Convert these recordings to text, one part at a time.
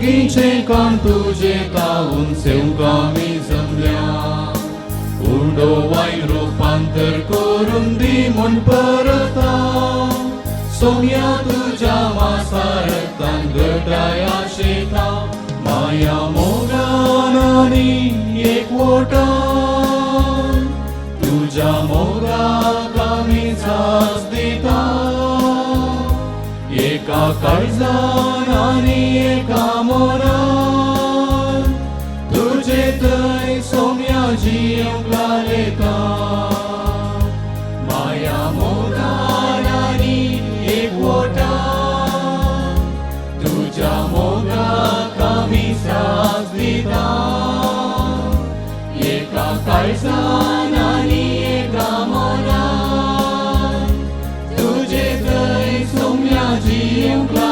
बेगीचे काम तुझे तावून सेवकामी जमल्या उडो वाईट रूपांतर करून दी म्हूण परता सोम्या तुझ्या मासारतान घटाया शेता माया मोगान आनी एकवटान तुझ्या मोगाक आमी झास दिता एका काळजान आनी एका मोनान तुझे थंय सोम्या जियेवंक लायता माया मोगान आनी एकवटान तुझ्या मोगाक आमी साथ दिता एका काळजान आनी एका मोनान तुझे थंय सोम्या जियेवंक लायता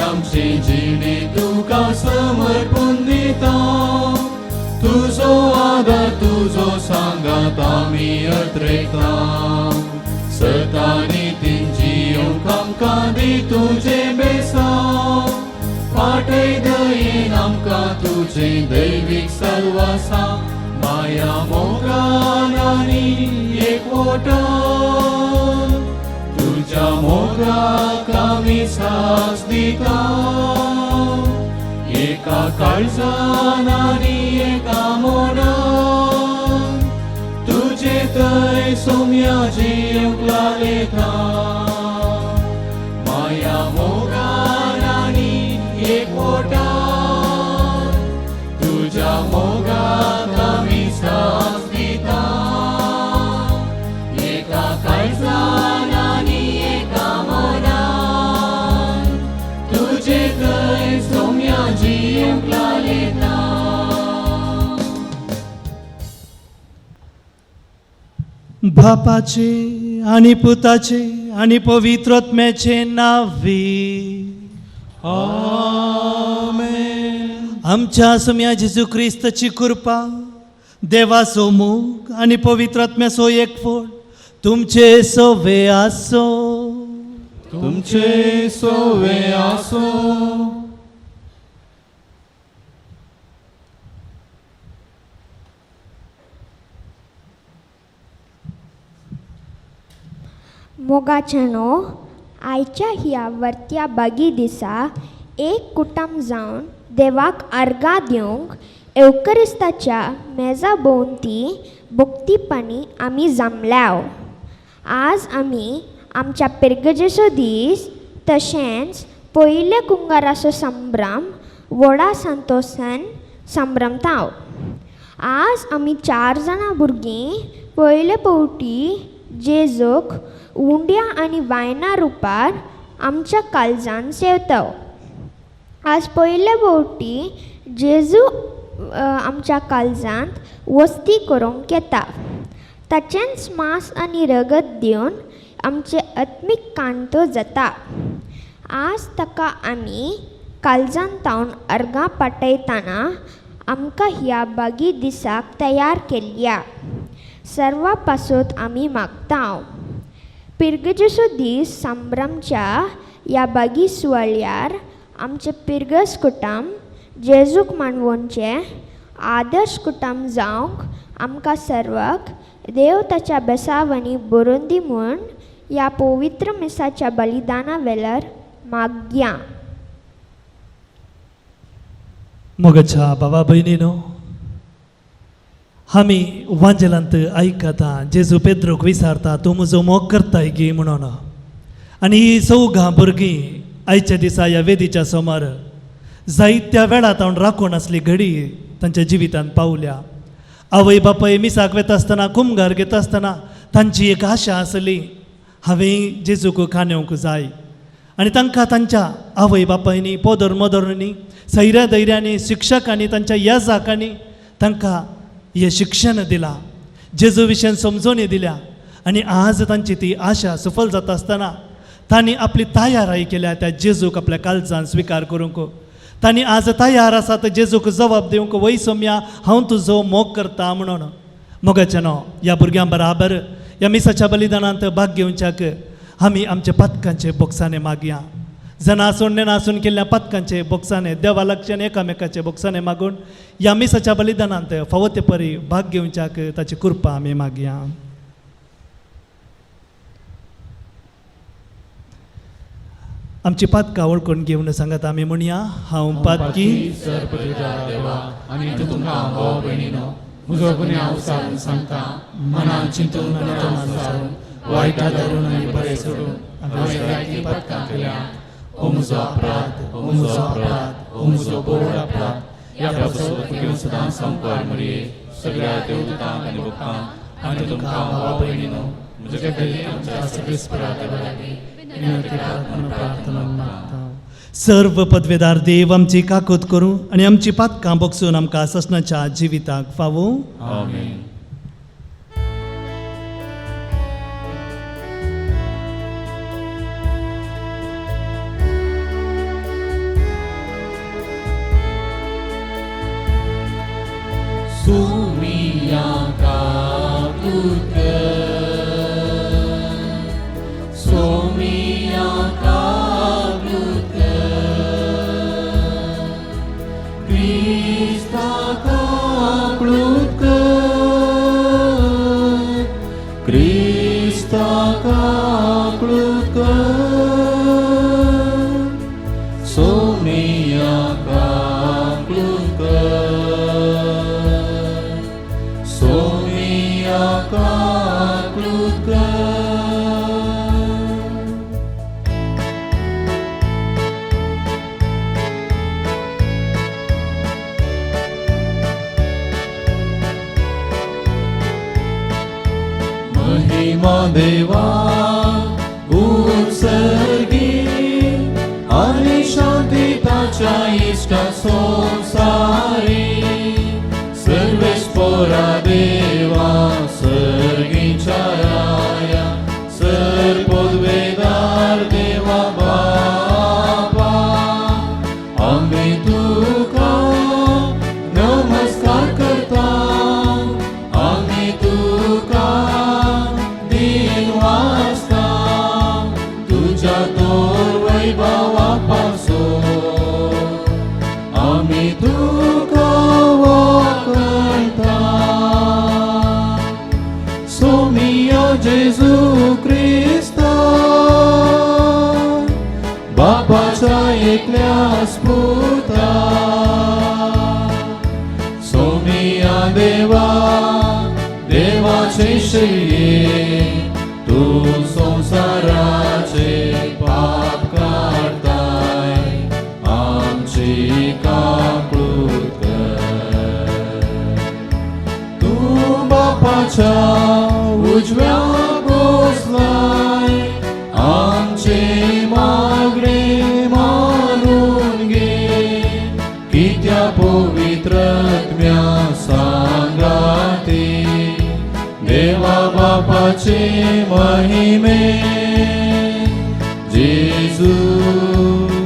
आमचे जिणे तुका समर्पून दिता तुजो आदार तुजो सांगात आमी अत्रेता सतानी तीन जियोंक आमकां दी तुजे बेसा फाटय दयेन आमकां तुजे दैवीक साल्वासा माया मोगान आनी एकवटान तुझ्या मोगाक आमी साथ दिता एका काळजान आनी एका मोनान तुझे थंय सोम्या जियेवंक लायता माया मोगान आनी एकवटान तुझ्या मोगाक आमी साथ दिता एका काळजान आनी एका मोनान तुझे थंय सोम्या जियेवंक लायता बापाचे आणि पुताचे आणि पवित्रात्म्याचे नावी आमेन आमच्या सोम्या जेजू ख्रिस्ताची कृपा देवाचो मोग आणि पवित्रात्म्याचो एकफोड तुमचे सोवे आसो तुमचे सोवे आसो मोगाचेनो आयच्या ह्या वर्त्या बागी दिसा एक कुटुंब जावन देवाक अर्घा दिवंक एवकरिस्ताच्या मेजा भोंवती भक्तीपणी आमी जमल्याव आज आमी आमच्या पिरगजेचो दीस तशेंच पयले कुंगाराचो संभ्रम व्हडा संतोषान संभ्रमताव आज आमी 4 जाणां भुरगीं पयले फावटी जेजूक उंड्या आनी वायना रुपार आमच्या काळजान सेवताव आज पयले फावटी जेजू आमच्या काळजांत वस्ती करूंक येता ताचेंच मांस आनी रगत दिवन आमचे आत्मीक कांतो जाता आज ताका आमी काळजांत तावन अर्गां पाटयतना आमकां ह्या बागी दिसाक तयार केल्ल्या सर्वा पासत आमी मागतांव पिरगजेचो दीस संभ्रमच्या ह्या बागी सुवाळ्यार आमचे पिरगस कुटुंब जेजूक मानवोनचे आदर्श कुटुंब जावंक आमकां सर्वाक देव ताच्या बेसावनी बरोवन दी म्हूण ह्या पवित्र मिसाच्या बलिदाना वेल्यार मागया मोगाच्या बाबा भयणीनो आमी वांजेलांत आयकता जेजू पेद्रोक विचारता तूं म्हजो मोग करताय गी म्हणून आनी ही 4 भुरगीं आयच्या दिसा ह्या वेदीच्या समोर जायत्या वेळा तावन राखून आसली घडी तांच्या जिवितांत पावल्या आवय बापाय मिसाक वेता आसतना कुमगार घेता आसतना तांची एक आशा आसली हांवें जेजूक खांदेवंक जाय आनी तांकां तांच्या आवय बापायनी पोदर मोदोरांनी सैऱ्या दैऱ्यांनी शिक्षकांनी तांच्या येजाकांनी तांकां हे शिक्षण दिलां, जेजू विशयन समजोनी दिल्या आनी आज तांची ती आशा सफल जाता आसतना तांणी आपली तयाराई केल्या त्या जेजूक आपल्या काळजान स्विकार करूंक. तांणी आज तयार आसात जेजूक जबाब दिवंक, वय सोम्या हांव तुजो मोग करता म्हणून. मोगाचें न्हू, ह्या भुरग्यां बराबर ह्या मिसाच्या बलिदानांत भाग घेवच्याक आमी आमच्या पथकांचे बोक्साने मागया. जना सोडणे नासून केल्ल्या पथकांचे बोक्साने देवा लागच्यान एकामेकाचे बोक्साने मागून ह्या मिसाच्या बलिदानांत फावो ते परी भाग घेवच्याक ताची कृपा आमी मागया. आमची पातकां वळखून घेवन सांगात आमी म्हणया, हांव पातकी सर्पविदा देवा आनी तूं तुमकां भाव भयणीनो म्हजो गुन्यांव हांव सारून सांगता. मनान चिंतून सारून वायटा धरून आनी बरें सोडून हांवें जायतीं पथकां केल्या. ओ म्हजो अपराध, ओ म्हजो अपराध, ओ म्हजो बोड अपराध. ह्या पापसो घेवन सदां संपार मरये सगळ्या देवदूतांक आनी भक्तांक आनी तुमकां भाव भयणीनो म्हजे खातीर आमच्या सगळ्या स्परादेवा लागीं प्रार्थना मागता. सर्व पदवेदार देव आमची काकूत करूं आनी आमची पातकां बोगसून आमकां ससनाच्या जिविताक फावो. आमेन. सोमिया काकूत सोमिया काकूत क्रिस्ता काकूत क्रिस्ता काकूत सोमिया काकूत सोमिया काकूत. महिमा देवा उत्सर्गी आणि शांती ताच्या इष्टा संसारी सर्वेश्वरा देवा सर्गीच्या राया सर्पद्वेदार देवा बापा आम्ही तुका नमस्कार करता. आम्ही तुका दिन वाजता तुझ्या तोर वैभवा पासून आम्ही तुका वळखता. सोमिया जेजू क्रिस्ता बापाच्या एकल्या स्पुता सोमिया देवा देवाचे श्रेय तू संसाराचे पाप काढताय आमची काकूत कर. तू बापाच्या उजव्या बसलाय आमचे मागणे मानून घे की त्या पवित्रत्म्या सांगाती देवा बापाचे महिमे जेजू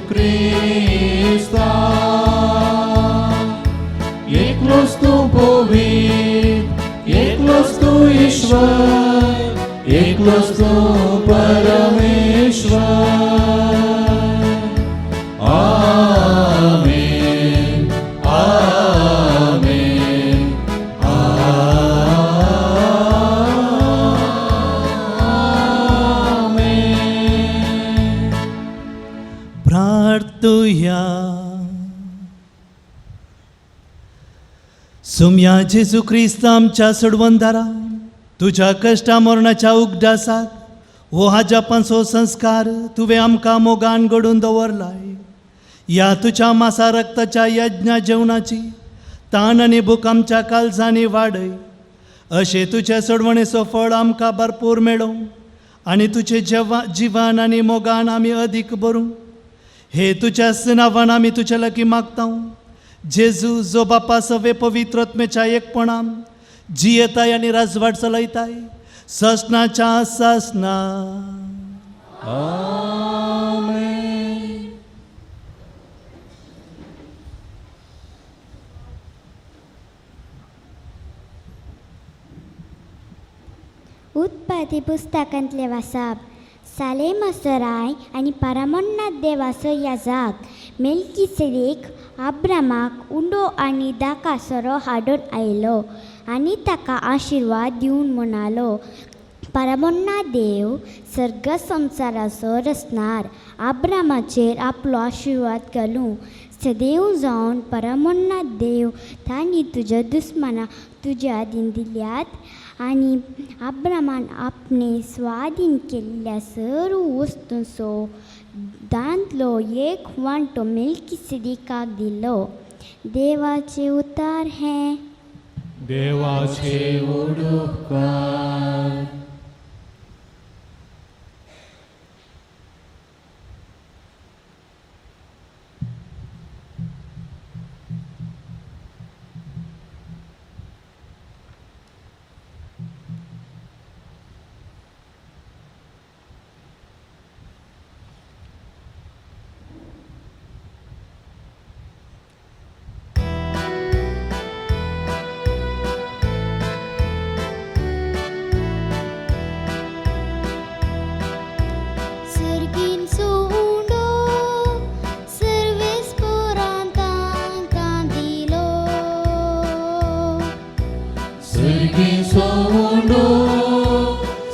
क्रिस्ता एकलोच तू पवित्र एकलोच तू ईश्वर एकलोच तू परमेश्वर. आमेन आमेन आमेन. प्रार्थुया. सोम्या जेजू क्रिस्त आमच्या सोडवंदारा तुझ्या कश्टा मरणाच्या उगडासाक हो हाज्या पांचवो संस्कार तुवें आमकां मोगान घडोवन दवरलाय. ह्या तुज्या मासा रक्ताच्या यज्ञा जेवणाची ताण आनी भूक आमच्या काळजांनी वाडय. अशें तुजे सोडवणेचो फळ आमकां भरपूर मेळो आनी तुजें जिवन आनी मोगान आमी अदीक भरूं. हे तुज्या नांवान आमी तुजे लागीं मागता. जेजू जो बापा सवे पवित्रत्मेच्या एकपणान जी येताय आणि राजवाट चलयताय ससनाच्या ससना. उत्पत्ती पुस्तकांतले वाचप. सालेम असराय आनी परमोन्नत देवाचो याजक मेल्किसेदेक अब्रामाक उंडो आनी दाका सोरो हाडून आयलो आनी ताका आशिर्वाद दिवन म्हणालो, परमोन्नत देव सर्ग संवसाराचो रचणार अब्रामाचेर आपलो आशिर्वाद घालूं. सदैव जावन परमोन्नत देव तांणी तुज्या दुस्मानां तुज्या आदीन दिल्यात आनी अब्रामान आपणे स्वाधीन केल्ल्या सर्व वस्तूंचो दांतलो एक वांटो मेल्किसेदेकाक दिलो. देवाचे उतार हें. देवाचे उपकार.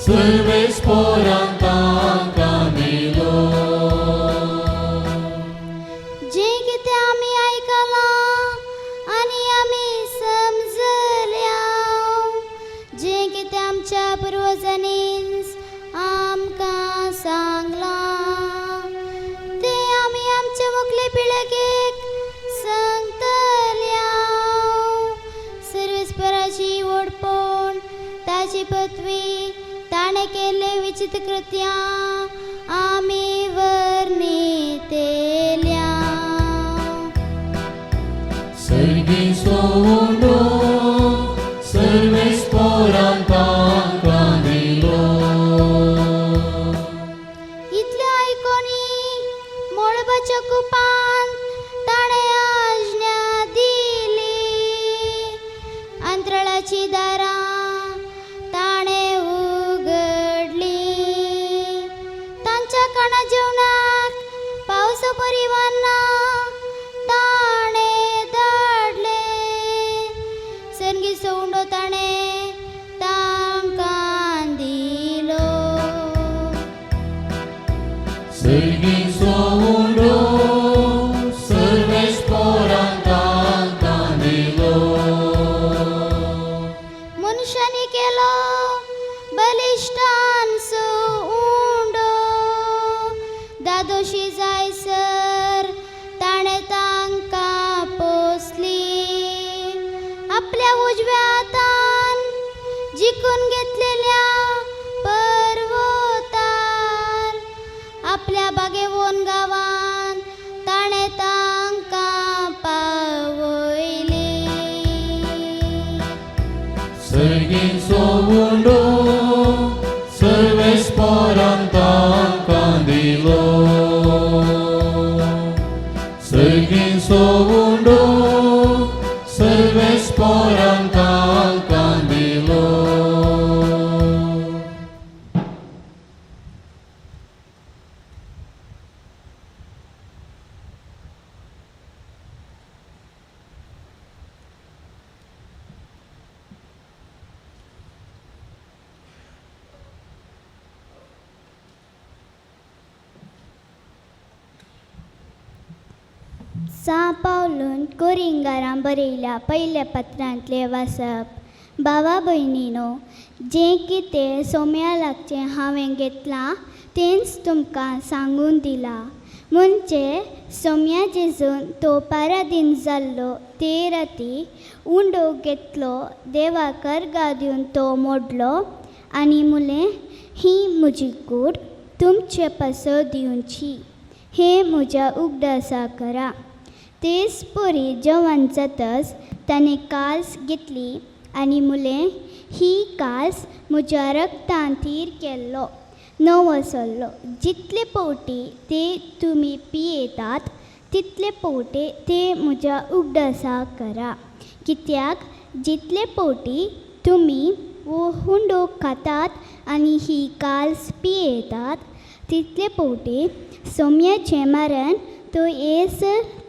Servis porang तांकां दिलो. जे कितें आमी आयकलां आनी आमी समजल्या, जे कितें आमच्या पुर्वजांनी आमकां सांगलां, तें आमी आमचे मुखले पिळगेक सांगतल्या. सर्वेस्पराची ओडपण, ताची पदवी, ताणें केल्ले विचित्र कृत्यां आमी वर्णितेल्या. सर्गीचो उंडो सर्वेस पोरां तांकां दिलो. इतलें आयकोनी मळबाच्या कुपान ताणें आज्ञा दिली. अंतराळाची दारां ताणें उगडली. तांच्या काना जेवणाक पावस परिवाना ताणें धाडले. सर्गीचो उंडो ताणें तांकां दिलो. सर्गीचो उंडो सर्वेस पोरां तांकां दिलो. मनुष्याने केलो बलिष्ठांचो उंडो. दादोशी जायसर ताणें तांकां पोसली. आपल्या उजव्या हातान जिखून घेतलेल्या पर्वतार आपल्या बागेवोन गांवान ताणें तांकां पावयली. सर्गीचो उंडो सर्वेस पोरां तांकां दिलो. सर्गीचो उंडो सर्वेस पोरां तांकां दिलो. सा पावलून कोरिंगारां बरयल्या पयल्या पत्रांतले वाचप. भावा भयणीनो, जें कितें सोम्या लागचें हांवें घेतलां तेंच तुमकां सांगून दिलां. म्हणजे सोम्या जेजून तो पाराधीन जाल्लो ते राती उंडो घेतलो, देवाक अर्घा दिवन तो मोडलो आनी मुलें, ही म्हजी कूड तुमचे पासो दिवची. हें म्हज्या उगडासा करा. तेच पोरी जेवण जाताच ताणें कास घेतली आनी मुले ही कास म्हज्या रक्तान थीर केल्लो नवो सल्लो. जितले पोवटी ते तुमी पियेतात तितले पोवटे ते म्हज्या उगडासाक करा. कित्याक जितले पोवटी तुमी वो हुंडो खातात आनी ही कास पियेतात तितले पोवटी सोम्याचें मरण तो येस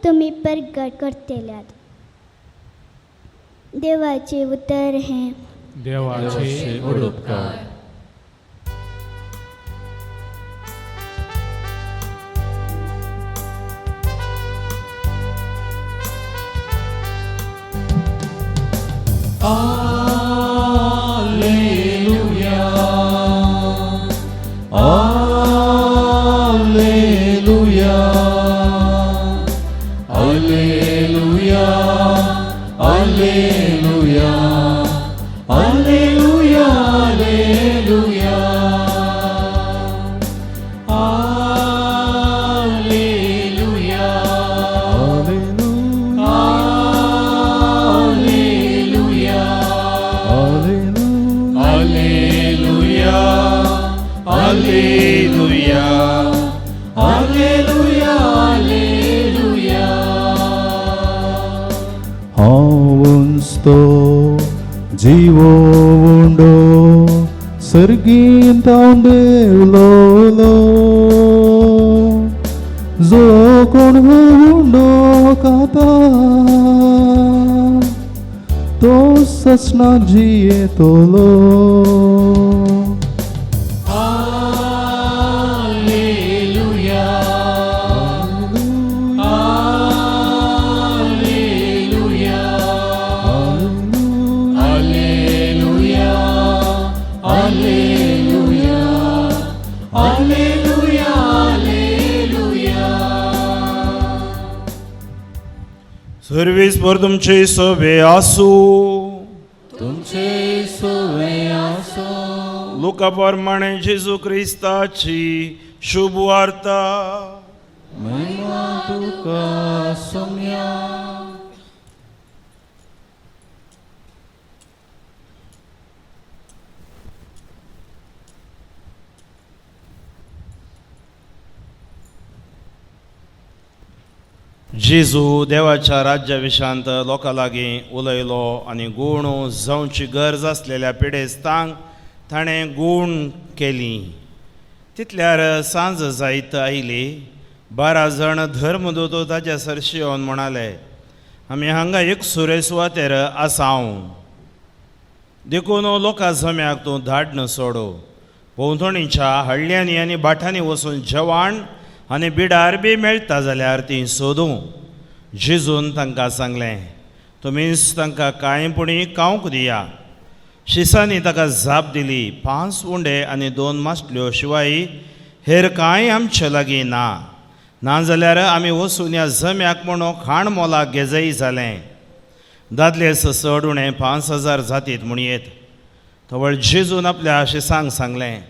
तुमी प्रगट करतल्यात. देवाचे उतर हें. देवाचे उडोपकार. Alleluia, Alleluia, Alleluia, Alleluia, Alleluia, Alleluia, Alleluia, Alleluia, Alleluia, Alleluia. हांवुंचतो जिवो उंडो सर्गींत हांव देवलोलो. जो कोण हो उंडो खाता तो सचना जियेतलो. Alleluia, Alleluia, Alleluia, Alleluia, Alleluia, Alleluia. Service पर तुमचे सोबे आसू. तुमचे सोवे आसो. लुका प्रमाणे जेजू क्रिस्ताची शुभ वार्ता. महिमा तुका सोम्या. जेजू देवाच्या राज्या विशांत लोकां लागीं उलयलो आनी गूण जावची गरज आसलेल्या पिडेस्तांक ताणें गूण केली. तितल्यार सांज जायत आयली. 12 जाण धर्मदूत ताच्या सरशी येवन म्हणाले, आमी हांगा एक सुरे सुवातेर आसांव. देखून लोकां जम्याक तूं धाडन सोडो. भोंवतणीच्या हळ्यांनी आनी भाटांनी वचून जेवण आनी बिडार बी मेळटा जाल्यार ती सोदूं. जेजून तांकां सांगलें, तुमीच तांकां कांयपुणी खावंक दिया. शिसांनी ताका जाप दिली, 5 उंडे आनी 2 मासल्यो शिवाय हेर कांय आमचे लागीं ना. नाजाल्यार आमी वचून ह्या जम्याक म्हणून खाण मोलाक घेजय जालें. दादले चड उणें 5000 जातीत म्हूण येत. थवळ जेजून आपल्या शिसांक सांगलें,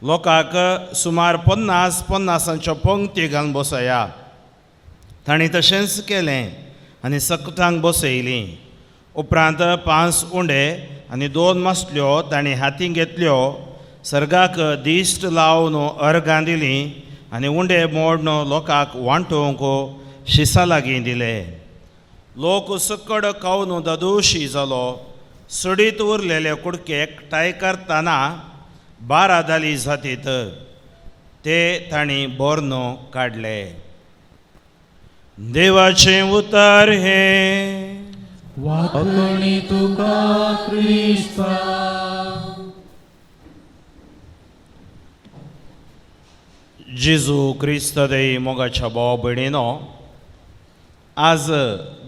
लोकांक सुमार 50-50 पंक्ती घालून बसया. तांणी तशेंच केलें आनी सकटांक बसयलीं. उपरांत 5 उंडे आनी 2 मासल्यो तांणी हातीं घेतल्यो. सर्गाक दिश्ट लावन अर्गां दिलीं आनी उंडे मोडन लोकांक वांटूंक शिसां लागीं दिले. लोक सकड खावन ददोशी जालो. सडीत उरलेले कुडके एकठांय करतना 12 दाली जातीत. ते तांणी बोर्न काडले. देवाचें उतर हें. वाकणी तुका क्रिस्ता. जेजू क्रिस्त देय मोगाच्या भाव भयणीनो, आज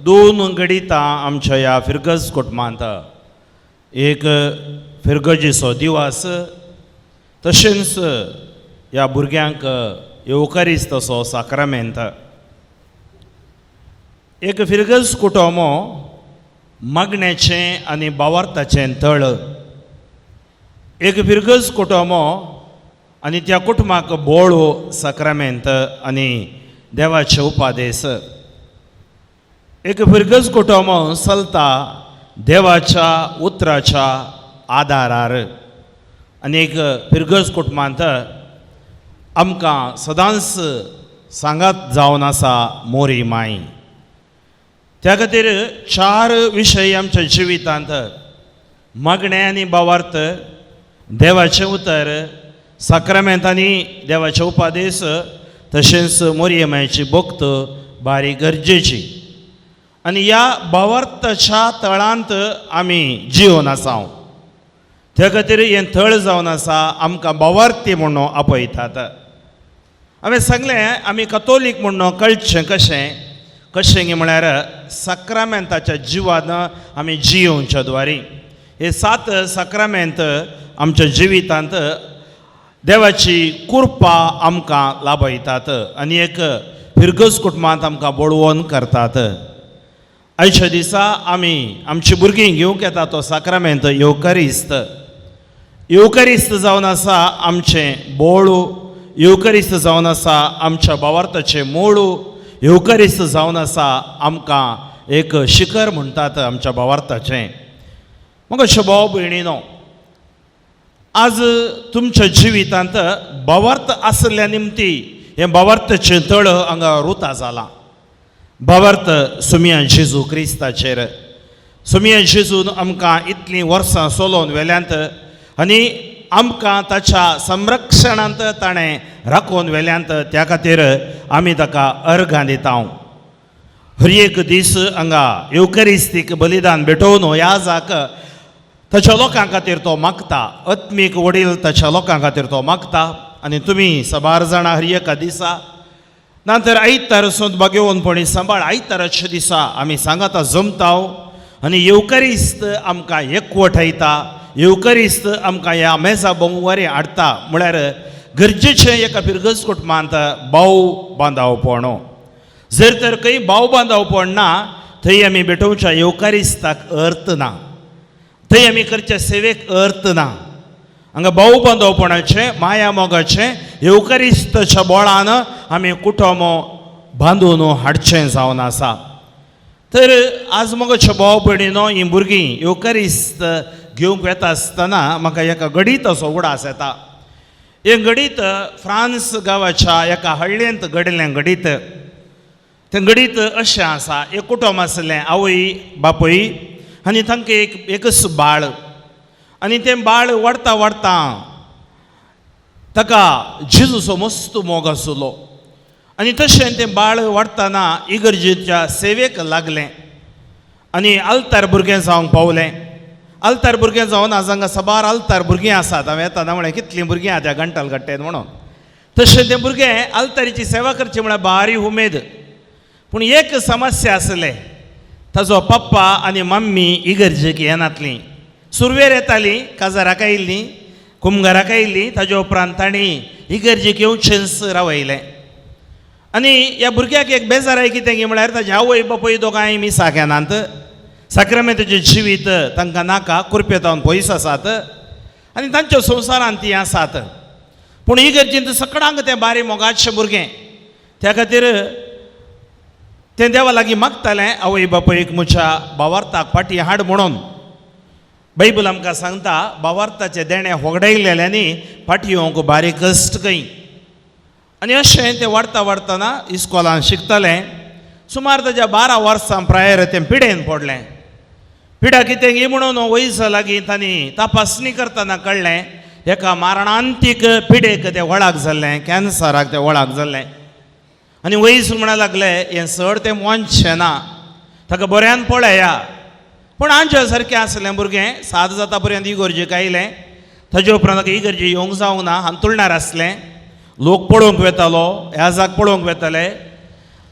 2 गडितां आमच्या ह्या फिरगज कुटुंबांत. एक फिरगजीचो दिवस, तशेंच ह्या भुरग्यांक येवकारिस्तचो साक्रामेंत. एक फिरगज कुटुंब मागण्याचें आनी भावार्थाचें तळ. एक फिरगज कुटुंब आनी त्या कुटुंबाक बोळो साक्रामेंत आनी देवाचे उपादेस. एक फिरगज कुटुंब चलता देवाच्या उतराच्या आदारार. आनी एक फिरगज कुटुंबांत आमकां सदांच सांगात जावन आसा मोरी माई. त्या खातीर 4 विशय आमच्या जिवितांत मागणें आनी भावार्थ, देवाचें उतर, साक्रामेंत आनी देवाचे उपादेश, तशेंच मोरये मायेची भोक्त बारीक गरजेची. आनी ह्या भावार्थाच्या तळांत आमी जिवन आसांव. त्या खातीर हें थळ जावन आसा आमकां भावार्थी म्हणून आपयतात. हांवें सांगलें आमी कथोलीक म्हणून कळचें कशें म्हळ्यार साक्रामेंताच्या जिवान आमी जियोवच्या द्वारी. हे 7 साक्रामेंत आमच्या जिवितांत देवाची कृपा आमकां लाभयतात आनी एक फिरगज कुटुंबांत आमकां बळवण करतात. आयच्या दिसा आमी आमची भुरगीं घेवंक येता तो साक्रामेंत येवकारिस्त. येवकारिस्त जावन आसा आमचें बोळू, येवकारिस्त जावन आसा आमच्या भावार्थाचें मोळू, येवकारिस्त जावन आसा आमकां एक शिखर म्हणटात आमच्या भावार्थाचें. मग भाव भयणीनो, आज तुमच्या जिवितांत भावार्थ आसल्या निमती हें भावार्थाचें तळ हांगा रुता जालां. भावार्थ सुमिया जेजू क्रिस्ताचेर. सुमिया जेजून आमकां इतलीं वर्सां चलोवन वेल्यांत आनी आमकां ताच्या संरक्षणांत ताणें राखून वेल्यांत. त्या खातीर आमी ताका अर्घां दिता. हर एक दीस हांगा येवकारिस्तीक बलिदान भेटोवन याजाक ताच्या लोकां खातीर तो मागता. आत्मीक वडील ताच्या लोकां खातीर तो मागता. आनी तुमी 12 जाणां हर एका दिसा नंतर आयतार सुद्दां घेवनपणी सांबाळ आयताराच्या दिसा आमी सांगाता जमता आनी येवकारिस्त आमकां एकवटायता. येवकारिस्त आमकां ह्या मेजा बोंवारी हाडटा. म्हळ्यार गरजेचें एका फिरगज कुटुंबांत भाव बांदावपण. जर तर खंय भाव बांदावपण ना थंय आमी भेटोवच्या येवकारिस्ताक अर्थ ना, थंय आमी करच्या सेवेक अर्थ ना. हांगा भाव बांदोवपणाचें माया मोगाचें येवकारिस्ताच्या बोळान आमी कुटुंब बांदून हाडचें जावन आसा. तर आज मोगाच्या भाव भयणीनो, ही भुरगीं येवकारिस्त घेवंक येता आसतना म्हाका एका गडीत असो उगडास येता. हे गडीत फ्रांस गांवाच्या एका हळ्ळेंत घडिल्लें गडीत. तें गडीत अशें आसा, एक कुटुंब आसलें, आवय बापूय आनी तांकां एकच बाळ. आनी तें बाळ वाडटा वाडटा ताका जेजूचो मस्त मोग आसलो. आनी तशें तें बाळ वाडटाना इगर्जेच्या सेवेक लागलें आनी आल्तार भुरगें जावंक पावलें. आल्तार भुरगें जावन आज हांगा 12 आल्तार भुरगीं आसात. हांवें येताना म्हळें कितलीं भुरगीं आहा त्या घंटाल घट्टेन म्हणून. तशें तें भुरगें आल्तारीची सेवा करची म्हळ्यार भारी उमेद. पूण एक समस्या आसलें, ताजो पप्पा आनी मम्मी इगर्जेक येनातलीं. सुरवेर येतालीं, काजाराक आयिल्लीं, कुमगाराक आयिल्लीं, ताजे उपरांत तांणी इगर्जेक येवचेंच रावयलें. आनी ह्या भुरग्याक एक बेजाराय कितें गी म्हळ्यार ताजे आवय बापूय दोगांय मिसाक येनात. साक्रामेंताचें जिवीत तांकां नाका, कुरपेतावन पयस आसात आनी तांच्या संवसारांत तीं आसात. पूण इगर्जेंत सगळ्यांक तें बारी मोगाचें भुरगें. त्या खातीर तें देवा लागीं मागतालें, आवय बापूयक म्हज्या भावार्थाक फाटीं हाड म्हणून. बायबल आमकां सांगता भावार्थाचे देणे होगडायलेल्यांनी फाटीं येवंक बारीक कश्ट खंय. आनी अशें तें वाडटा वाडटाना इस्कॉलान शिकतालें. सुमार ताच्या 12 वर्सां प्रायर तें पिडेन पडलें. पिडा कितें गी म्हणून वयसा लागीं तांणी तपासणी करतना कळ्ळें एका मारणांतीक पिडेक तें वळाक जाल्लें, कॅन्सराक तें वळाक जाल्लें. आनी वयस म्हणूंक लागलें हें चड तें मोनचें ना, ताका बऱ्यान पळया. पूण आमच्या सारकें आसलें भुरगें 7 जाता पर्यंत इगर्जेक आयलें. ताजे उपरांत ताका इगर्जे येवंक जावंक ना, हांतुळणार आसलें. लोक पळोवंक वेतालो, ह्याजाक पळोवंक वेताले.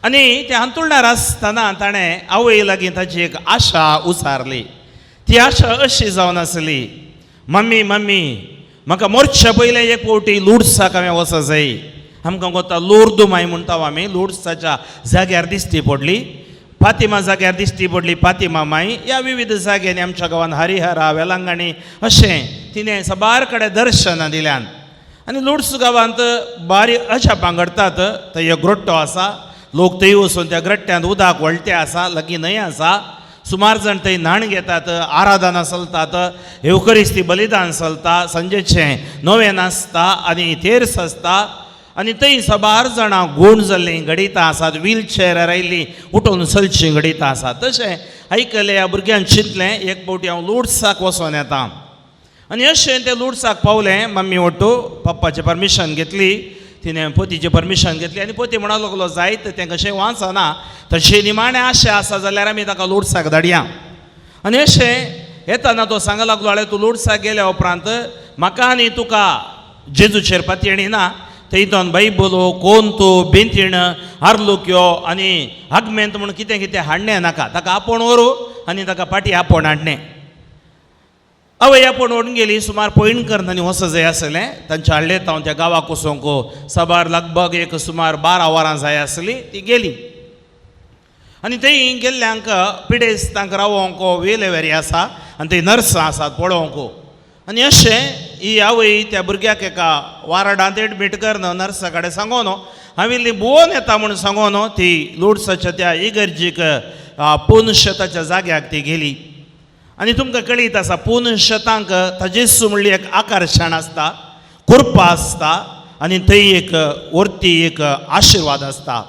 आनी तें हांतुळणार आसतना ताणें आवय लागीं ताची एक आशा उसारली. ती आशा अशी जावन आसली, मम्मी मम्मी म्हाका मरच्या पयलें एक फावटी लुड्साक हांवें वचूंक जाय. आमकां कोता लोर्द माय म्हणटा आमी, लुड्साच्या जाग्यार दिश्टी पडली. फातिमा जाग्यार दिश्टी पडली, फातिमा माई. ह्या विविध जाग्यांनी आमच्या गांवांत हरिहरा, वेलांगणी अशें तिणें सबार कडेन दर्शनां दिल्यान. आनी लुड्स गांवांत बारी अशा पांगडटात. थंय एक ग्रोट्टो आसा, लोक थंय वचून त्या ग्रट्ट्यांत उदक वळटें आसा, लागीं न्हंय आसा. सुमार जण थंय न्हाण घेतात, आराधना चलतात, एवकरिस्ती बलिदान चलता, संजेचें नोवेन आसता आनी तेर्स आसता आनी थंय साबार जाणां गूण जाल्लीं घडिता आसात, व्हील चॅरार आयिल्लीं उठून चलचीं घडिता आसात. तशें आयकलें ह्या भुरग्यान चिंतलें एक फावटी हांव लुड्साक वचोन येता आनी अशें तें लुड्साक पावलें. मम्मी ओटू पप्पाचें परमिशन घेतली, तिणें पोतीचें परमिशन घेतली आनी पोती म्हणूंक लागलो जायत तें कशें वाचना, तशें निमाणें आशें आसा जाल्यार आमी ताका लुड्साक धाडया. आनी अशें येताना तो सांगूंक लागलो आळे तूं लुड्साक गेल्या उपरांत म्हाका आनी तुका जेजूचेर पातयणी ना, थंयतून बायबलो कोंतो बेंतीण आर्लुक्यो आनी आगमेंत म्हूण कितें कितें हाडणें नाका, ताका आपोण व्हरू आनी ताका पाटी आपोण हाडणें. आवय आपूण ओडून गेली. सुमार पैणकर न्ही वचो जाय आसलें, तांचे हाडलें हांव त्या गांवाक वचोंक साबार लगभग एक सुमार 12 वरां जाय आसलीं. ती गेली आनी थंय गेल्ल्यांक पिडेस्त तांकां रावोंक वेलेवेरी आसा आनी थंय नर्सां आसात पळोवंक. आनी अशें ही आवय त्या भुरग्याक एका वाराडांत एडमीट करन नर्सा कडेन सांगोन हांव इल्ली बुवोन येता म्हूण सांगोन ती लुड्साच्या त्या इगर्जीक पुनशताच्या जाग्याक ती गेली. आनी तुमकां कळीत आसा पुनशतांक ताजेसू म्हणली एक आकर्शण आसता, कुर्पा आसता आनी थंय एक वर्ती एक आशिर्वाद आसता.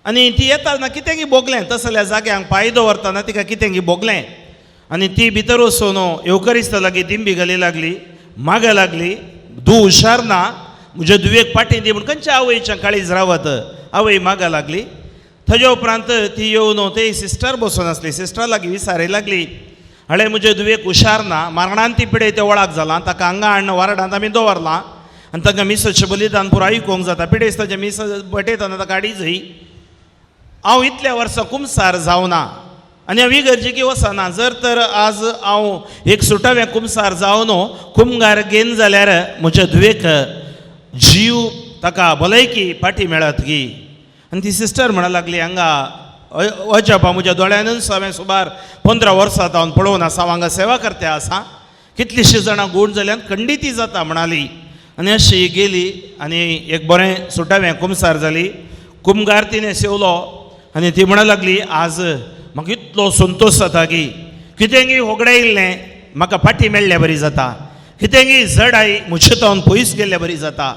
आनी ती येताना कितेंय बोगलें तसल्या जाग्यांक पांय दवरतना तिका कितेंय बोगलें आनी ती भितर वचून एवकरिस्त लागीं दिंबी घाली लागली, मागं लागली, तूं हुशार ना, म्हज्या दुवेक पाटी दी म्हूण खंयच्या आवयचें काळीज रावत आवय मागं लागली. ताज्या उपरांत ती येवन ते सिस्टर बसून आसली, सिस्टर लागीं विचारूंक लागली हळे म्हजे दुवेक हुशार ना, मरणान ती पिडे तें वळाक जालां, ताका हांगा हाडून वाराडांत आमी दवरलां आनी ताका मिसाचें बलिदान पुरो आयकूंक जाता, पिडेस्ताच्या मिस बटयतना ताका हाडी हांव इतल्या वर्सां कुमसार जावना आनी हांव इगर्जेकी वचना. जर तर आज हांव एक सुटावें कुमसार जावन कुमगार घेन जाल्यार म्हज्या दुवेक जीव ताका भलायकी पाटी मेळत गी. आनी ती सिस्टर म्हणूंक लागली हांगा अजापा म्हज्या दोळ्यानूच हांवें सुमार 15 वर्सां हांव पळोवन आसा, हांव हांगा सेवा करते आसा, कितलींशीं जाणां गूण जाल्यान खंडिती जाता म्हणाली. आनी अशी गेली आनी एक बरें सुटावें कुमसार जाली. कुमगार तिणें सेवलो आनी ती म्हणूंक लागली आज म्हाका इतलो संतोश जाता की कितेंय होगडायिल्लें म्हाका पाटी मेळ्ळें बरी जाता, कितेंय जडाई म्हजे तावन पयस गेल्लें बरी जाता.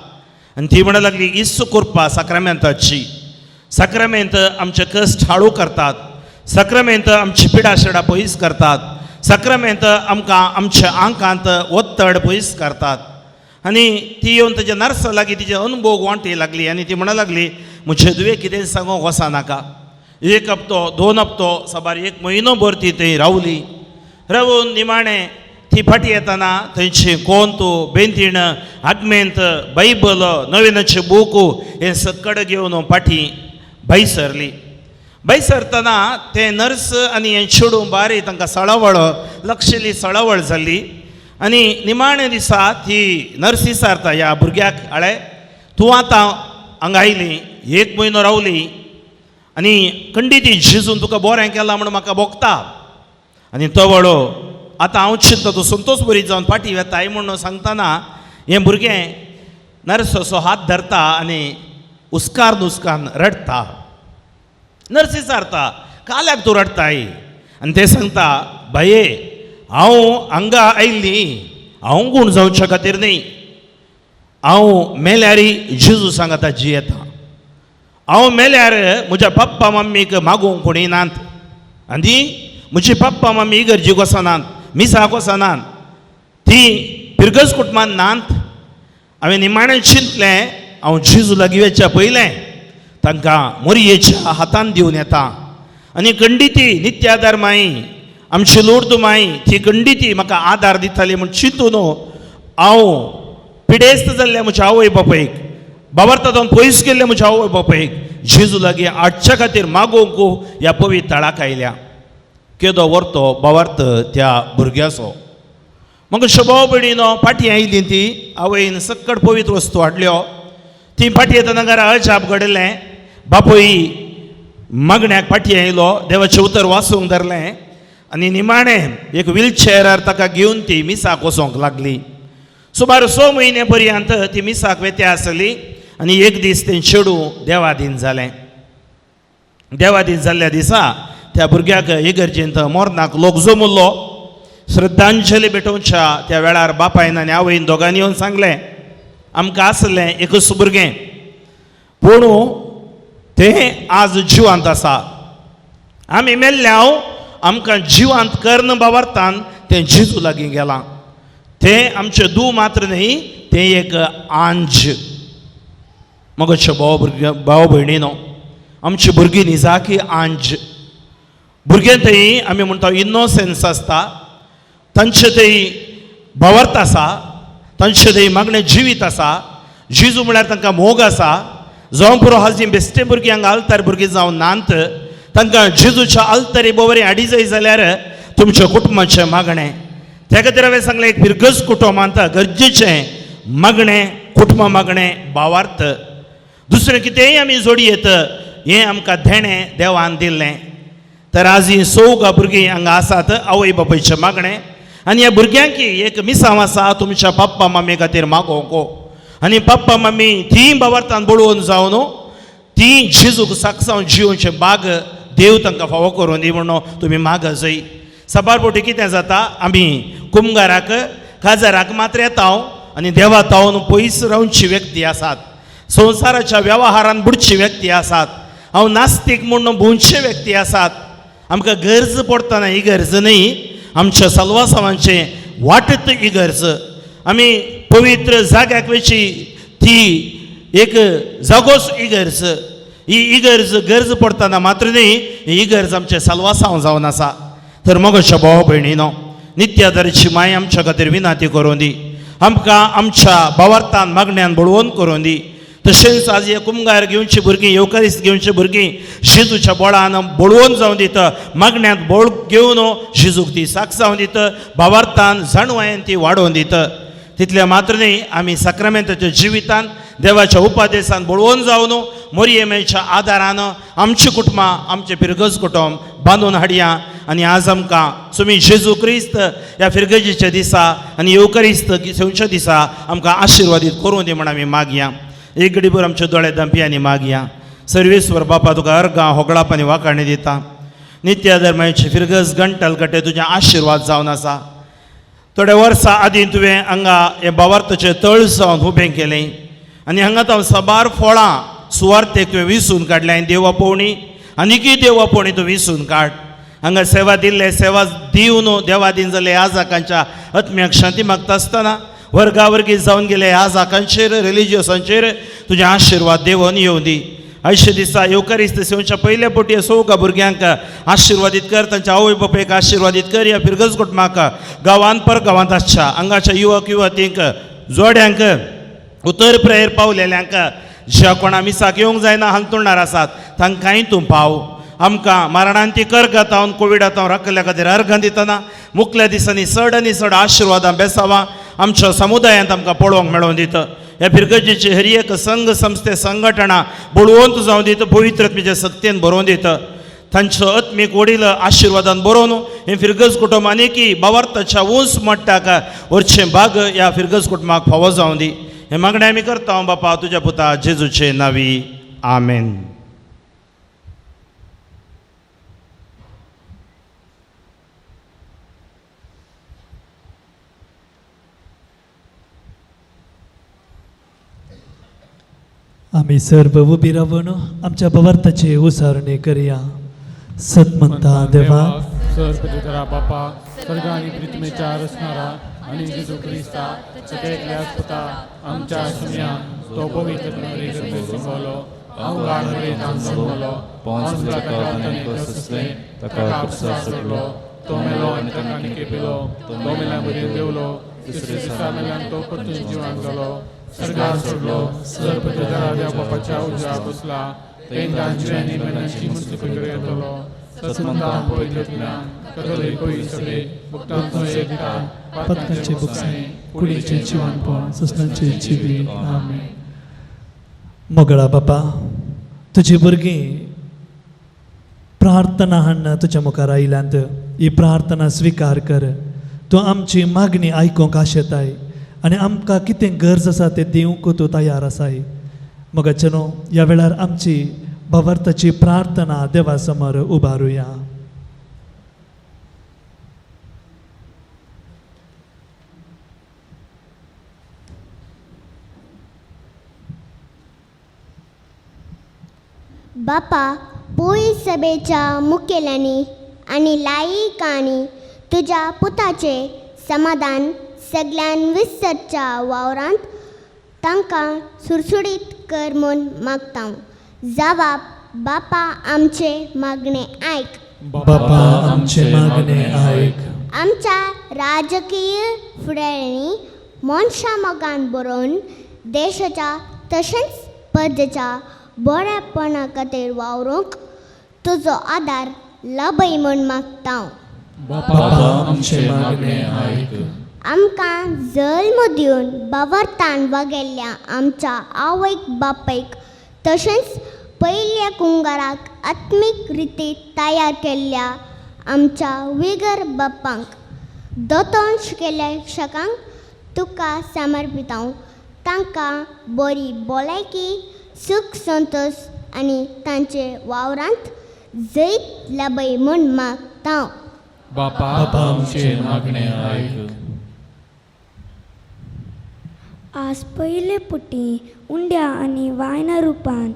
आनी ती म्हणूंक लागली इस्सू कुर्पा साक्रामेंताची. साक्रामेंत आमचे कश्ट हाळू करतात, साक्रामेंत आमची पिडाशिडा पयस करतात, साक्रामेंत आमकां आमच्या आंकांत वत्तड पयस करतात. आनी ती येवन ताच्या नर्सा लागीं तिचे अनुभव वांटी लागली आनी ती म्हणूंक लागली म्हजे दुवे कितें सांगूंक वचनाका. 1 हप्तो 2 हप्तो साबार 1 म्हयनो भर ती थंय रावली. रावून निमाणें ती फाटी येतना थंयची कोंतो बेंतीण आगमेंत बायबल नवीनाचे बूक हें सकड घेवन फाटी भायर सरली. भायर सरतना ते नर्स आनी हें चेडूं बारी तांकां सळावळ लक्षिल्ली सळावळ जाल्ली. आनी निमाणे दिसा ती नर्स विचारता ह्या भुरग्याक आळे तूं आतां हांगा आयली 1 म्हयनो रावली आनी खंडिती झिजून तुका बरें केलां म्हूण म्हाका भोगता आनी तो वळो आतां हांव चिंतता तूं संतोश बरी जावन फाटी वेताय म्हणून सांगतना हें भुरगें नर्सो हात धरता आनी उस्कान रडता. नर्स विचारता काल्याक तूं रडताय आनी ते सांगता बाये हांव हांगा आयिल्ली हांव गूण जावचे खातीर न्ही, हांव मेल्यारी जेजू सांगता जियेता. हांव मेल्यार म्हज्या पप्पा मम्मीक मागूंक कोणी नात आनी म्हजी पप्पा मम्मी इगर्जेक वचनात, मिसाक वचनात, ती पिरगज कुटुंबांत नात. हांवें निमाणें चिंतलें हांव जेजू लागीं वचच्या पयलें तांकां मोरयेच्या हातान दिवन येता आनी खंडिती नित्यादार माई आमची लोर्द माई ती खंडिती म्हाका आदार दिताली म्हूण चिंतून हांव पिडेस्त जाल्ल्या म्हज्या आवय बापायक बाबरतांत पयस गेल्ल्या म्हज्या आवय बापायक जेजू लागीं हाडच्या खातीर मागोवंक ह्या पवित्र तळाक आयल्या. केदो व्हरतो बाबर्थ त्या भुरग्याचो. म्हाका शोभाव भयणीनो फाटी आयिल्ली ती आवयन सक्कड पवित्र वस्तू हाडल्यो. ती फाटी येतना घरा अजाप घडलें. बापूय मागण्याक फाटी आयलो, देवाचें उतर वाचूंक धरलें आनी निमाणें एक व्हीलचॅरार ताका घेवन ती मिसाक वचोंक लागली. सुमार 6 म्हयने पर्यंत ती मिसाक वेते आसली आनी एक दीस तें चेडूं देवाधीन जालें. देवाधीन जाल्ल्या दिसा त्या भुरग्याक इगर्जेंत मोरनाक लोक जमलो श्रद्धांजली भेटोवच्या त्या वेळार बापायन आनी आवयन दोगांनी येवन सांगलें आमकां आसलें एकच भुरगें पूण तें आज जिवांत आसा आमी मेल्ल्याव आमकां जिवांत कर्ण बावार्थान तें जेजू लागीं गेलां तें आमचें दूं मात्र न्ही तें एक आंज मगोच्या भाव भयणीनो आमची भुरगीं निजाकी आंज भुरगें थंय आमी म्हणटा इनोसेन्स आसता तांचे थंय भावार्थ आसा तांचे थंय मागणें जिवीत आसा जेजू म्हळ्यार तांकां मोग आसा जावं पुरो हाजी बेश्टे भुरगीं हांगा आलतार भुरगीं जावं नांत तांकां जेजूच्या आलतारी बोवरी हाडी जाय जाल्यार तुमच्या कुटुंबाचें मागणें त्या खातीर हांवें सांगलें एक फिरगज कुटुंबांत गरजेचें मागणें कुटुंब मागणें भावार्थ दुसरें कितेंय आमी जोडयेत हें आमकां धेणें देवान दिल्लें तर आज ही सौगा भुरगीं हांगा आसात आवय बापायचें मागणें आनी ह्या भुरग्यांक एक मिसांव आसा तुमच्या पप्पा मम्मी खातीर मागोवंक आनी पप्पा मम्मी तीं बावार्थान बळोवन जावन तीं जेजूक सागसावन जिवोवचें बाग देव तांकां फावो करून दी म्हणून तुमी मागा जय सबारपोटी कितें जाता आमी कुमगाराक काजाराक मात्र येता आनी देवा तावन पयस रावची व्यक्ती आसात संवसाराच्या वेवहारान बुडची व्यक्ती आसात हांव नास्तीक म्हणून भोंवचे व्यक्ती आसात आमकां गरज पडटना ही गरज न्ही आमच्या सलवासांवांचें वाटत ही गरज आमी पवित्र जाग्याक वयची ती एक जागोच इगर्ज ही इगर्ज गरज पडटना मात्र न्ही ही इगर्ज आमचें सलवासांव जावन आसा तर मगोच्या भाव भयणीनो नित्यादारीची माय आमच्या खातीर विनाती करूं दी आमकां आमच्या भावार्थान मागण्यांन बळोवन करूं दी तशेंच आज हे कुमगार घेवची भुरगीं येवकारिस्त घेवची भुरगीं जेजूच्या बळान बळोवन जावन दिता मागण्यांत बळ घेवन जेजूक ती सागसावन दिता भावार्थान जाणवायेन ती वाडोवन दिता तितले मात्र न्ही आमी साक्रामेंताच्या जिवितान देवाच्या उपादेसान बळोवन जावन मोरयेमेच्या आदारान आमची कुटुंबां आमचें फिरगज कुटुंब बांदून हाडया आनी आज आमकां तुमी जेजू क्रिस्त ह्या फिरगजीच्या दिसा आनी येवकारिस्त सेवच्या दिसा आमकां आशिर्वादीत करूं दी म्हण आमी मागया एक घडीभर आमचे दोळे धांपया आनी मागया सर्वेश्वर बापा तुका अर्गां होगळाप आनी वाखाणी दिता नित्य धर्माची फिरगज घंटल कटे तुजें आशिर्वाद जावन आसा थोड्या वर्सां आदीं तुवें हांगा हे भावार्थाचें तळ जावन उबें केलें आनी हांगा तो सबार फळां सुवार्थेक तुवें विसून काडलें देवा पळोवणी आनीकय देवा पळोवणी तूं विसून काड हांगा सेवा दिल्ले सेवा दिवन देवा दिन जाले ह्या जाकांच्या आत्म्याक शांती मागता आसतना वर्गा वर्गी जावन गेले ह्या जाकांचेर रिलिजियसांचेर तुजें आशिर्वाद देवन येवं दी आयचे दिसा येवकारिस्त सेवेच्या पयल्या पोटी सौगा भुरग्यांक आशिर्वादीत कर तांच्या आवय बापायक आशिर्वादीत कर ह्या फिरगज कुटुंबाक गांवांत परगांवांत आसच्या हांगाच्या युवक युवतींक जोड्यांक उतर प्रेर पावलेल्यांक ज्या कोणा मिसाक येवंक जायना हांतुरणार आसात तांकांय तूं पाव आमकां मरणांती कर्गात हांव कोविडांत हांव राखल्या खातीर अर्गां दितना मुखल्या दिसांनी चड आनी चड आशिर्वादां बेसावां आमच्या समुदायांत आमकां पळोवंक मेळोवन दिता ह्या फिरगजीची हर एक संघ संस्थे संघटना बळवंत जावन दिता पवित्रत्मेच्या सक्तेन बरोवन दिता तांचो आत्मीक वडील आशिर्वादान बरोवन हे फिरगज कुटुंब आनीकय भावार्थाच्या उंच मट्टाक व्हरचें भाग ह्या फिरगज कुटुंबाक फावो जावन दी हे मागणें आमी करता बापा तुज्या पुता जेजूचे नांवी आमेन. आम्ही सर्व उबी रावून आमच्या भावार्थाची उसारणी करूया. सतमंता देवा सर्वपिता बापा स्वर्ग आणि पृथ्वीच्या रचणारा आणि जेजू ख्रिस्ता सगळ्यातल्या पुता आमच्या सुन्या तो पवित्र संभवलो अवघाड हवेतान संभवलो पोंच प्रकारांनी कसले ताका उपसार सोडलो तो मेलो आनी ताका निके पेलो तो मेल्या बरें देवलो तिसरे दिसा मेल्यान तो परतून जिवाक जालो सर्गार सोडलो सर्वपिता देवा बापाच्या उजवार बसला तेंकां जिवांनी मनाची मुक्ती येतलो सतमंता पवित्रत्म्या कथोलिक सगळे भक्तांचो एकता पत्कांचे बुकसाय कुडीचे जिवणपण ससनांचे जिवी आमेन. मोगळा बापा तुजी भुरगीं प्रार्थना हाडून तुज्या मुखार आयल्यांत ही प्रार्थना स्विकार कर. तूं आमची मागणी आयकूंक आशेताय आनी आमकां कितें गरज आसा तें दिवंक तूं तयार आसाय. मोगाचे न्हू ह्या वेळार आमची भावार्थाची प्रार्थना देवा समोर उबारुया. बापा पोई सभेच्या मुखेल्यांनी आणि लायिकांनी तुझ्या पुताचे समाधान सगळ्यान विसरच्या वावरांत तांकां सुरसुडीत कर म्हूण मागता. जबाब बापा आमचे मागणे आयक. बापा आमचे मागणे ऐक. आमच्या राजकीय फुडाऱ्यांनी मनशा मोगान बरोवन देशाच्या तशेंच परदेच्या बऱ्यापणा खातीर वावरूंक तुजो आदार लाभय म्हूण मागता. बापा आमचे मागणे ऐक. आमकां जल्म दिवन बावरतान वागयल्ल्या आमच्या आवयक बापायक तशेंच पयल्या कुंगाराक आत्मीक रितीन तयार केल्ल्या आमच्या विगर बापांक दोतोंश केल्ल्या शकांक तुका समर्पिता. तांकां बरी भलायकी सुख संतोश आनी तांचे वावरांत जैत लाभय म्हूण मागता. बापा आमचे मागणे ऐक. आज पयले पुटी उंड्या आनी वायना रुपान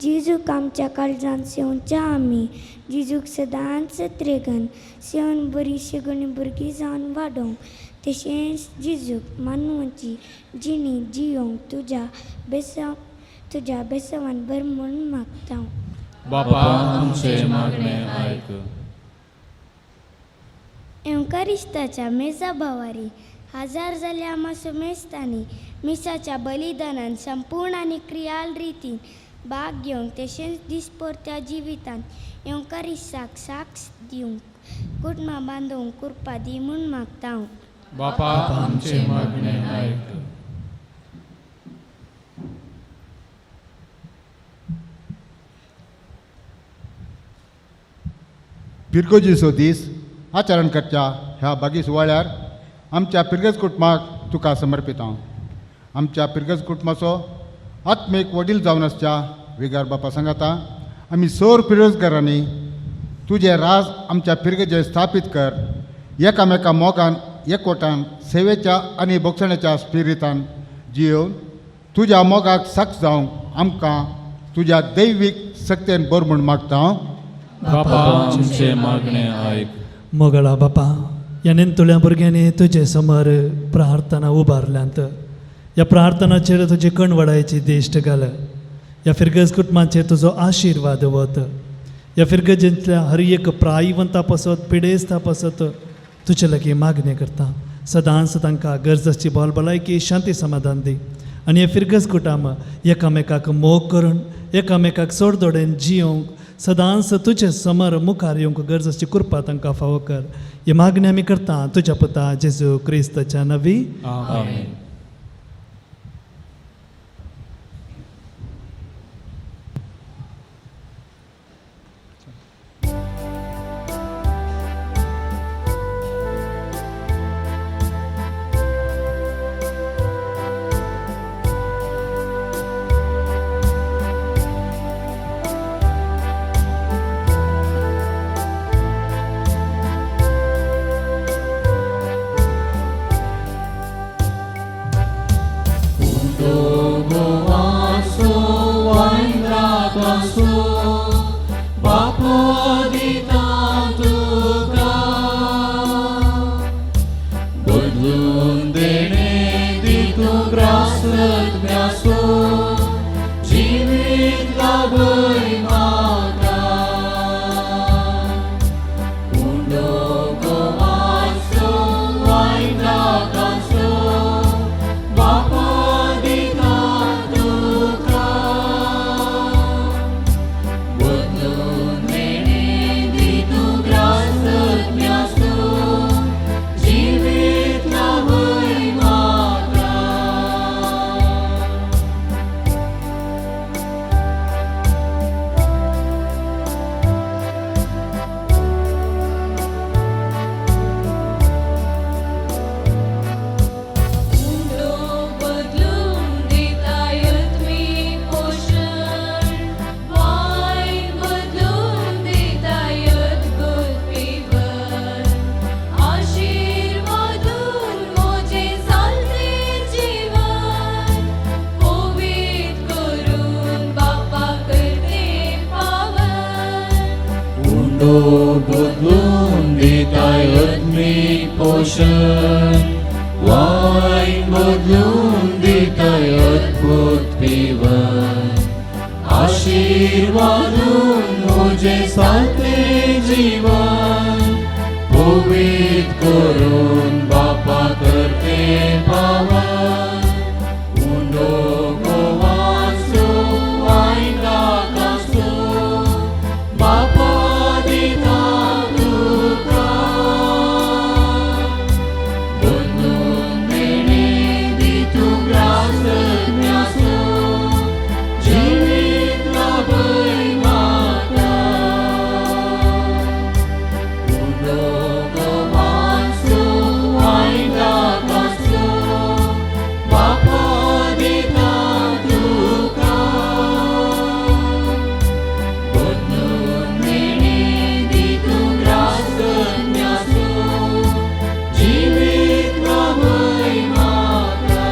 जिजूक आमच्या काळजांत सेवच्या आमी जिजूक सदांच सत्रेगन सेवन बरी शेगणी भुरगीं जावन वाडोवंक तशेंच जिजूक मानवाची जिणी जियोंक तुज्या बेसवान बर म्हूण मागता. बापा आमचे मागणे ऐक. एवकारिस्ताच्या मेजा भावारी हजार जाल्या आमासो मेस्तांनी मिसाच्या बलिदानान संपूर्ण आनी क्रियाल रितीन भाग घेवंक तशेंच दिसपरत्या जिवितान एवकारिस्ताक साक्ष दिवंक कुटुंबां बांदूंक कृपा दी म्हूण मागता. बापा आमचे मागणे ऐक. पिरगोजीचो दीस आचरण करच्या ह्या बागी सुवाळ्यार आमच्या पिरगज कुटुंबाक तुका समर्पिता. आमच्या पिरगज कुटुंबाचो आत्मीक वडील जावन आसच्या विगार बापा सांगाता आमी सौर पिरगजकारांनी तुजें राज आमच्या पिरगजेर स्थापीत कर. एकामेका मोगान एकवटान सेवेच्या आनी भोगसण्याच्या स्पिरितान जियोवन तुज्या मोगाक साक्ष जावंक आमकां तुज्या दैवीक सक्तेन बर म्हूण मागता. बापा आमचे मागणे ऐक. मोगळा बापा ह्या नेंतुळ्या भुरग्यांनी तुजे समोर प्रार्थना उबारल्यांत. ह्या प्रार्थनाचेर तुजी कणवडायची दिश्ट घाल. ह्या फिरगज कुटुंबाचेर तुजो आशिर्वाद वत. ह्या फिरगजेंतल्या हर एक प्रायवंता पासत पिडेस्ता पासत तुजे लागीं मागणी करता. सदांच तांकां गरजेची भलायकी शांती समाधान दी. आनी हे फिरगज कुटुंब एकामेकाक मोग करून एकामेकाक सोडदोडेन जियोंक सदांच तुजे समोर मुखार येवंक गरजेची कृपा तांकां फावो कर. ही मागणी आमी करता तुज्या पुता जेजू क्रिस्ताच्या नवी. आमेन. उंडो बदलून दिताय अदमीक पोषण, वाईन बदलून दिताय अद्भुत पिवण. आशीर्वादून मुझे साथे जीवन, पवित्र करून बापा करते पावन. उंडो गोवाचो वाईन दाकाचो, बापा दिता तुका. बंदून देणे दितूंक रासज्ञाचो, जिवीत लाभय म्हाका. उंडो गोवाचो वाईन दाकाचो, बापा दिता तुका. बंदून देणे दितूंक रासज्ञाचो, जिवीत लाभय म्हाका.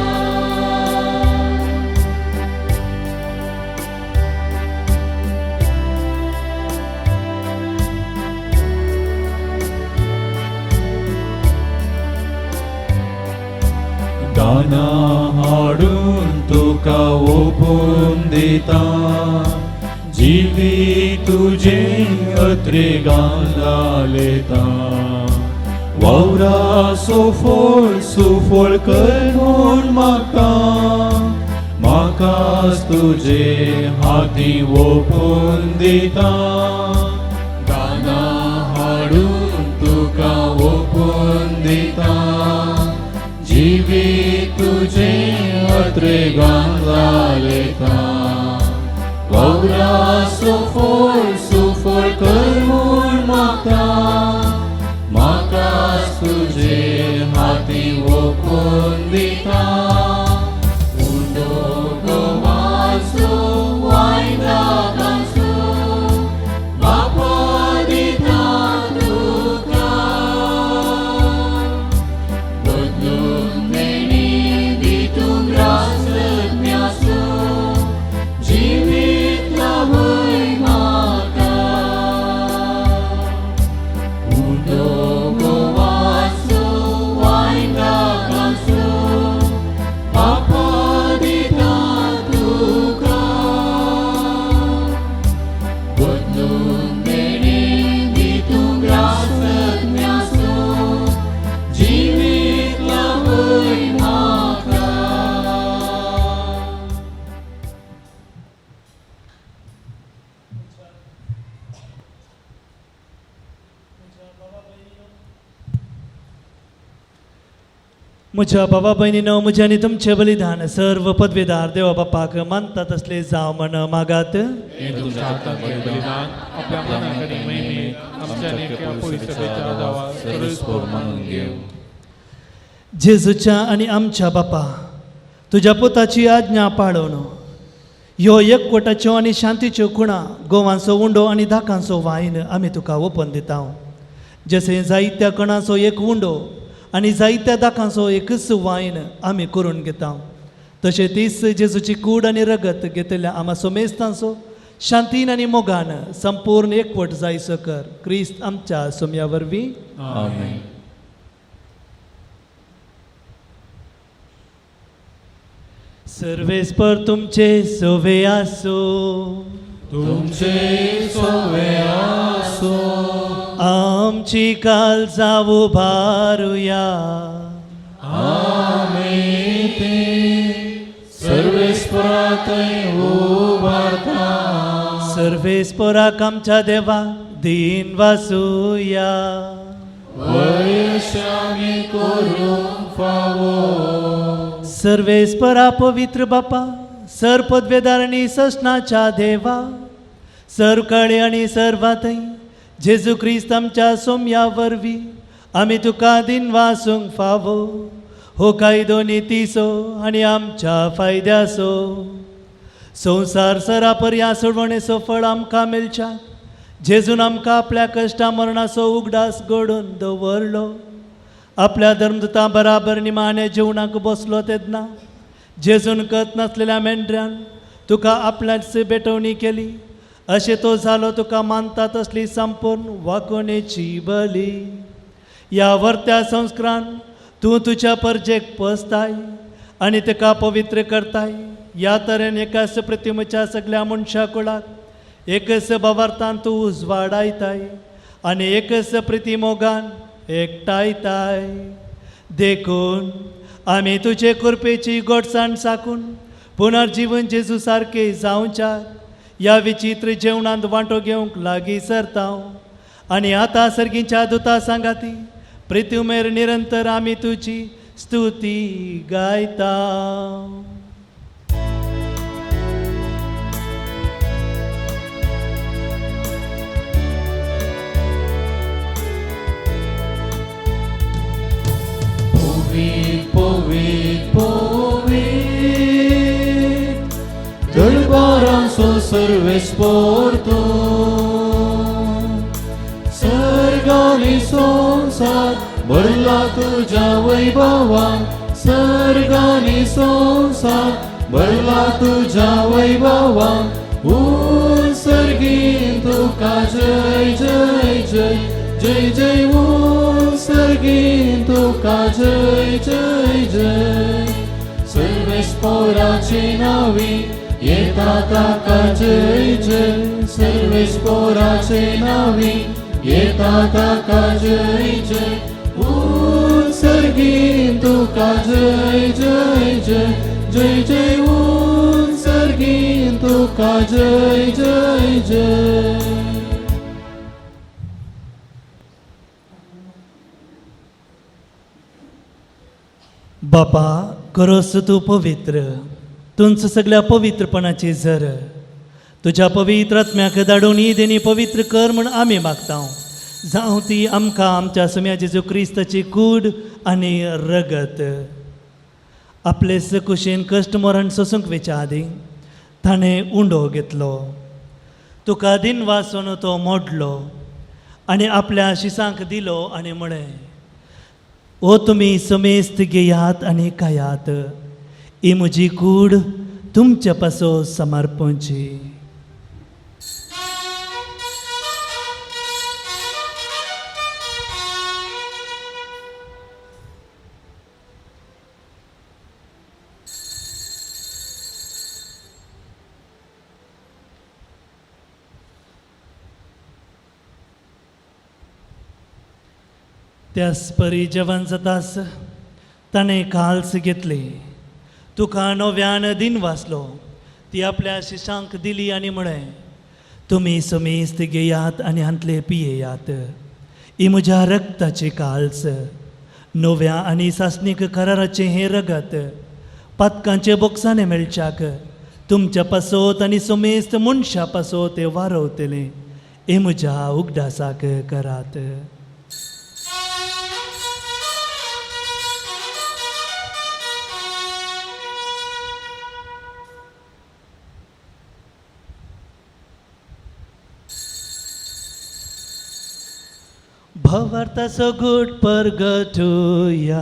दाना हाडून तुका ओपून दिता, जिवी तुजे अत्रेगां लालेता. वावरा सोफोळ सुफोळ कर म्हूण म्हाका, म्हाकाच तुजे हाती ओपून दिता. दाना हाडून तुका ओपून दिता, जिवी तुजे अत्रेगां लालेता. वावरा सोफोळ सुफोळ कर म्हूण म्हाका, म्हाकाच तुजे हाती ओपून दिता. उंडो गोवाचो वाईन दाकाचो, बापा दिता तुका. बदलून देणे दितूंक रासज्ञाचो, जिवीत लाभय म्हाका. उंडो गोवाचो वाईन दाकाचो, बापा दिता तुका. बदलून देणे दितूंक रासज्ञाचो, जिवीत लाभय म्हाका. म्हज्या बाबा भयणीनो, म्हजें आनी तुमचें बलिदान सर्व पदवीदार देवा बापाक मानतात असले जावं म्हण मागात. हे तुमच्या हातांत बलिदान आपल्या मनाकडे महिमेक आमच्या नेक्या पवित्रतेच्या जावा सर्वस्फोर मानून घेव. जेजूच्या आनी आमच्या बापा, तुज्या पुताची आज्ञा पाळून ह्यो एकवटाच्यो आनी शांतीच्यो खुणा गोवांचो उंडो आनी धाकांचो वायन आमी तुका ओपन दिता. जशें जायत्या कणांचो एक उंडो आनी जायत्या दाखांचो एकच वायन आमी करून घेता, तशें तीच जेजूची कूड आनी रगत घेतल्या आमा सोमेस्तांचो शांतीन आनी मोगान संपूर्ण एकवट जायसो कर. क्रिस्त आमच्या सोम्या वरवीं. आमेन. सर्वेस्पर तुमचे सोवे आसो, तुमचे सोवे आसो. आमची काल जावो भारुया. आमी ते सर्वेस्परांतय उबारता. सर्वेस्पराक आमच्या देवा दीन वासुया. वयश आमी करूंक फावो. सर्वेस्परा पवित्र बापा, सर पदवेदार आनी ससनाच्या देवा, सर काळे आनी सर्वातय जेजू क्रिस्त आमच्या सोम्या वरवीं आमी तुका दिन वासूंक फावो. हो कायदो नितीसो आनी आमच्या फायद्याचो. संवसार सरापर्या सोडवणेचो फळ आमकां मेलच्या. जेजून आमकां आपल्या कश्टा मरणाचो उगडास घडोवन दवरलो. आपल्या धर्मदुतां बराबर निमाणे जेवणाक बसलो तेन्ना जेजून कत नासलेल्या मेंढऱ्यान तुका आपल्याच बेटवणी केली अशें तो जालो तुका मानता तसली संपूर्ण वाकोणेची बली. ह्या वर्त्या संस्कारान तूं तुज्या परजेक पोसताय आनी ताका पवित्र करताय. ह्या तरेन एकाच प्रतिमेच्या सगळ्या मनशा कुळाक एकच भावार्थान तूं उजवाडायताय आनी एकच प्रतिमोगान एकठांयताय. देखून आमी तुजे कृपेची गोडसाण साकून पुनर्जीवन जेजू सारके जावच्या ह्या विचित्र जेवणांत वांटो घेवंक लागीं सरता. आनी आतां सर्गीच्या दुता सांगाती प्रितुमेर निरंतर आमी तुजी स्तुती गायता. Povit, dărbaranso serves porto, सर्गाने संसार भरला तुझ्या वैभवा, सर्गाने संसार भरला तुझ्या वैभवा. सर्गीन तुका जय जय जय जय जय. सर्गीन तुका जय जय जय. सर्वेश पोराचे नावी येता ताका जय जय. सर्वेश पोराचे नावी येता ताका जय जय. सर्गीन तुका जय जय जय जय जय. सर्गीन तुका जय जय जय. बापा करोस तूं पवित्र. तुंच सगळ्या पवित्रपणाची झर तुज्या पवित्र आत्म्याक धाडून ईद आनी पवित्र कर म्हूण आमी मागता. जावं ती आमकां आमच्या सुम्या जेजू क्रिस्ताची कूड आनी रगत. आपलेच कुशीन कश्ट मरण सोसूंक वेच्या आदी ताणें उंडो घेतलो. तुका दिन वाचून तो मोडलो आनी आपल्या शिसांक दिलो आनी म्हळें ओ तुमी समेस्त घेयात आनी खायात. ही म्हजी कूड तुमच्या पासो समर्पणची. त्याच परी जेवण जातास ताणें काल्स घेतली. तुका नव्यान दिन वाचलो. ती आपल्या शिशांक दिली आनी म्हळें तुमी समेस्त घेयात आनी हांतले पियेयात. ही म्हज्या रक्ताची काल्स, नव्या आनी सासणीक कराराचें हें रगत पातकांचे बोक्सांनी मेळच्याक तुमच्या पासोत आनी समेस्त मनशा पासो ते वारवतलें. हे म्हज्या उगडासाक करात. भवार्थाचो घोट परगटुया.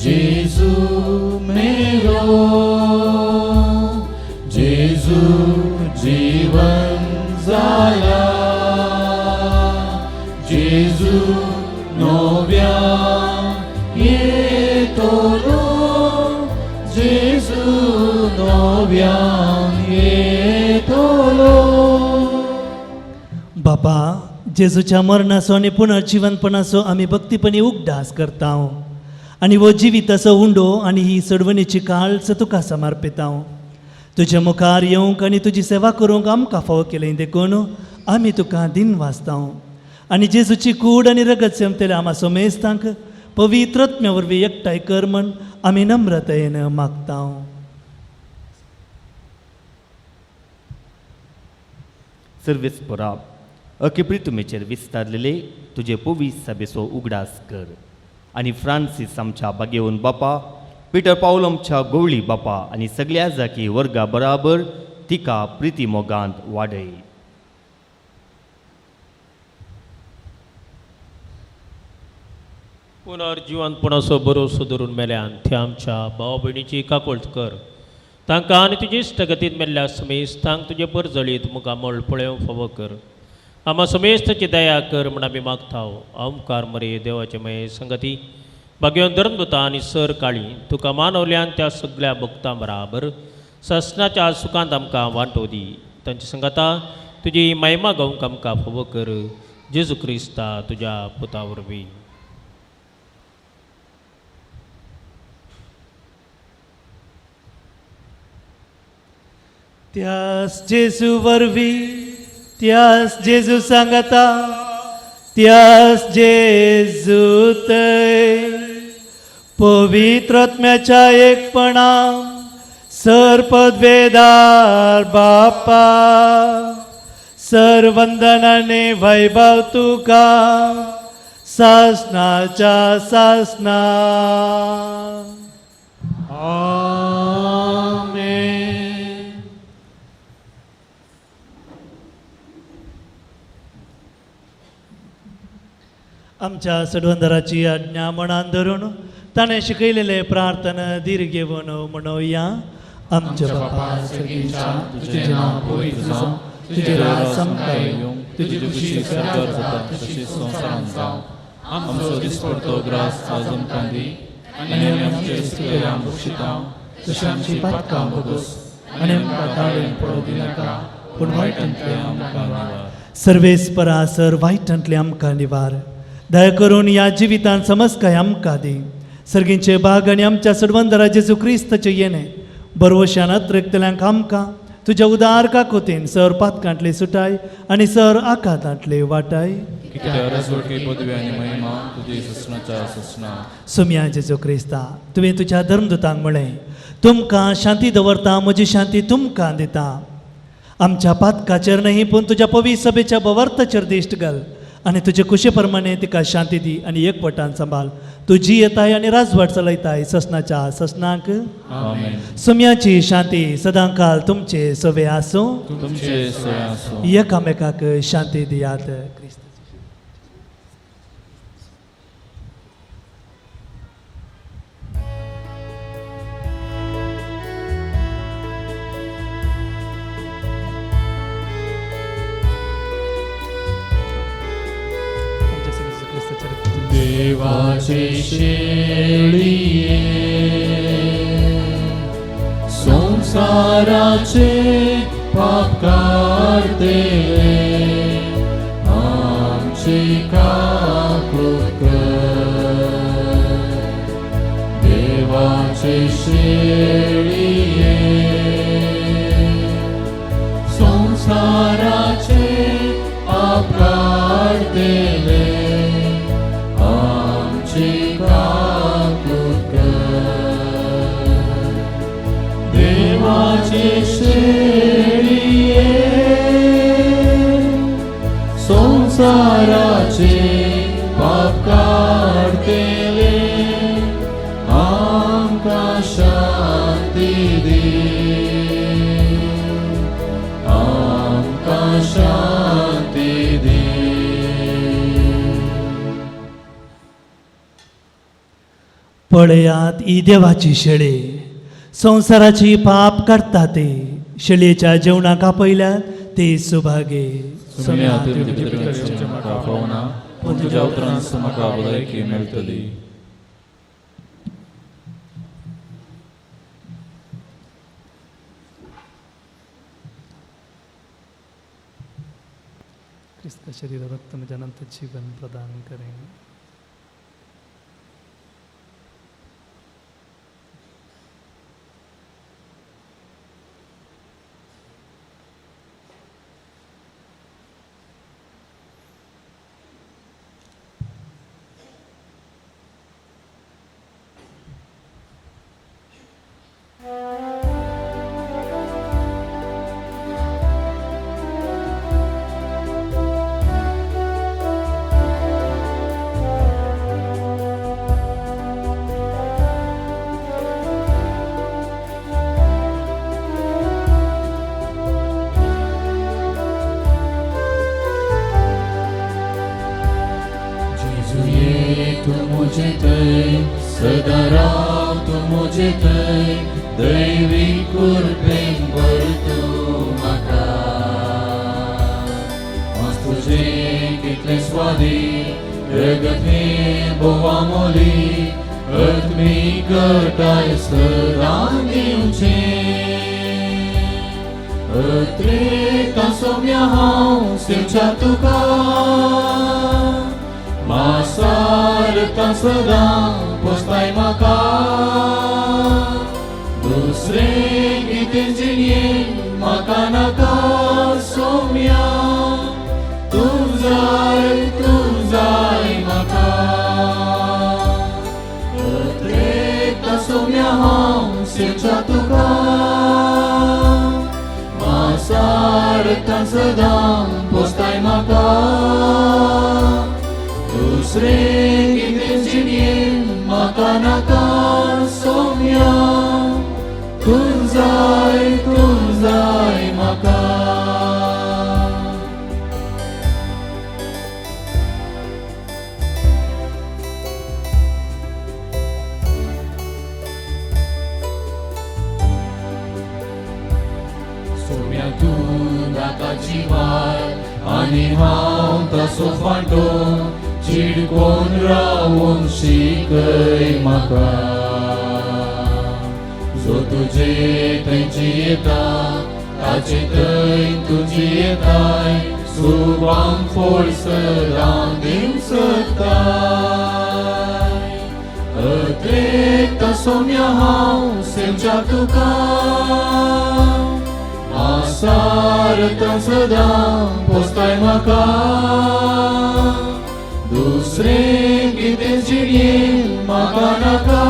जेजू मेरो, जेजू जीवन जाला. जेजू नव्या येतलो. जेजू नव्यान येतलो. बापा जेजूच्या मरणाचो आनी पुनर्जीवनपणाचो आमी भक्तीपणी उगडास करता. आनी वो जिविताचो उंडो आनी ही सडवणीची काळच तुका समर्पिता. तुज्या मुखार येवंक आनी तुजी सेवा करूंक आमकां फावो केलें देखून आमी तुका दिन वाचता. आनी जेजूची कूड आनी रगत सेमतले आमा सोमेस्तांक पवित्रत्म्या वरवीं एकठांय कर म्हण आमी नम्रतायेन मागता. सर्वेस्परा अकिप्रितुमेचेर विस्तारलेले तुजे पोवीस सभेचो उगडास कर. आनी फ्रांसीस आमच्या बागेवन बापा, पिटर पावल आमच्या गवळी बापा आनी सगळ्या जाकी वर्गा बराबर तिका प्रिती मोगांत वाडय. पुनर्जिवनपणाचो बरोसो धरून मेल्यान थंय आमच्या भाव भयणीची काकोळट कर. तांकां आनी तुजी इश्टगतीत मेल्ल्या समेस्त तांक तुजे बर जळीत मुखार मोळ पळोवंक फावो कर. आमा समेस्तची दया कर म्हण आमी मागताव. ओंकार मरे देवाचे मये संगती भाग्यवन धर्मदूता आनी सर काळी तुका मानवल्यान त्या सगळ्या भक्तां बराबर ससनाच्या सुखांत आमकां वांटो दी. तांची संगता तुजी महिमा गावंक आमकां फावो कर. जेजू क्रिस्ता तुज्या पुता वरवीं. त्यास जेजू वरवीं त्यास जेजू सांगता त्यास जेजू थंय पवित्रत्म्याच्या एकपणा सरपदवेदार बापा सरवंदनाने वैभव तुका सासनाच्या सासना. आमेन. आमच्या सडवंदराची आज्ञा मनान धरून ताणें शिकयलेले प्रार्थना धीर घेवन म्हणूया. आमच्या बापा सगळींच्या तुझे नाव पवित्र जावं, तुझे राज समकाय येवं, तुझी खुशी स्वर्गार जाता तशीच संवसारांत जावं. आमचो दिसपडटो ग्रास आज आमकां दी आनी आमी आमचे इश्टगेरांक बक्षितांव, तशी आमची पातकां भोगोस आनी आमकां ताळेन पडूं दिनाका, पूण वायटांतले आमकां निवार. सर्वेस्परा सर वायटांतले आमकां निवार. दया करून ह्या जिवितांत समजकाय आमकां दी. सर्गींचे बाग आनी आमच्या सडवंदरा जेजू क्रिस्ताचे येणे बरवशान अत्रक्तल्यांक आमकां तुज्या उदार काकोतेन सर पातकांतले सुटाय आनी सर आकांतांतले वाटाय. कित्याक रजवटकी पदवी आनी महिमा तुजी ससनाच्या ससना. सुम्या जेजू क्रिस्ता तुवें तुज्या धर्मदुतांक म्हळें तुमकां शांती दवरता म्हजी शांती तुमकां दिता. आमच्या पातकाचेर न्ही पूण तुज्या पवित्र सभेच्या बवर्ताचेर दिश्ट घाल आनी तुजे कुशे प्रमाणे तिका शांती दी आनी एकवटान सांबाळ. तुजी येताय आनी राजवट चलयताय ससनाच्या ससनाक. आमेन. सुम्याची शांती सदां काल तुमचे सवे आसूं. तुमचे सोय आसूं. एकामेकाक शांती दियात. देवाचे शेळिये संसाराचे पाप काढतेले आमची काकूट कर. देवाचे शेळिये संसाराचे पाप काढतेले देवाचे शेळिये संसाराचे पाप काढतेले आमकां शांती दी. आमकां शांती दी. पळयात ही देवाची शेळी संसाराची पाप काडटा ते शेळयेच्या जेवणाक आपयल्यात ते सुभागे. सुम्या तुजे भितर म्हाका पावना पूण तुज्या उतरांत म्हाका भलायकी मेळटली. ख्रिस्त शरीर रक्त में अनंत जीवन प्रदान करें. ये तू मुझे थंय सदां राव तू मुझे थंय दैवी कृपेन भर तूं म्हाका आज तुजें कितलें स्वादी रगत हें बोवा मोली आत्मी गटाय सदां दिवचें अत्रेता सोम्या हांव सेवच्या तुका मासारता सदां पोसताय म्हाका दुसरें कितें जिणेन म्हाका नाका सोम्या तूं जाय म्हाका अत्रेता सोम्या हांव सेवच्या तुका मासारता सदां पोसताय म्हाका दुसरें कितें जिणेन म्हाका नाका सोम्या तूं जाय म्हाका सोम्या तूं नाका जिवार आनी हांव तसो फांटो चिडकोन रावूंक शिकय म्हाका जो तुजे थंयची येता ताचे थंय तुजी येताय सुबांक फोड सदां दिवंक सोदताय अत्रेता सोम्या हांव सेवच्या तुका आसारता सदां पोसताय म्हाका दुसरें कितें जिणेन म्हाका नाका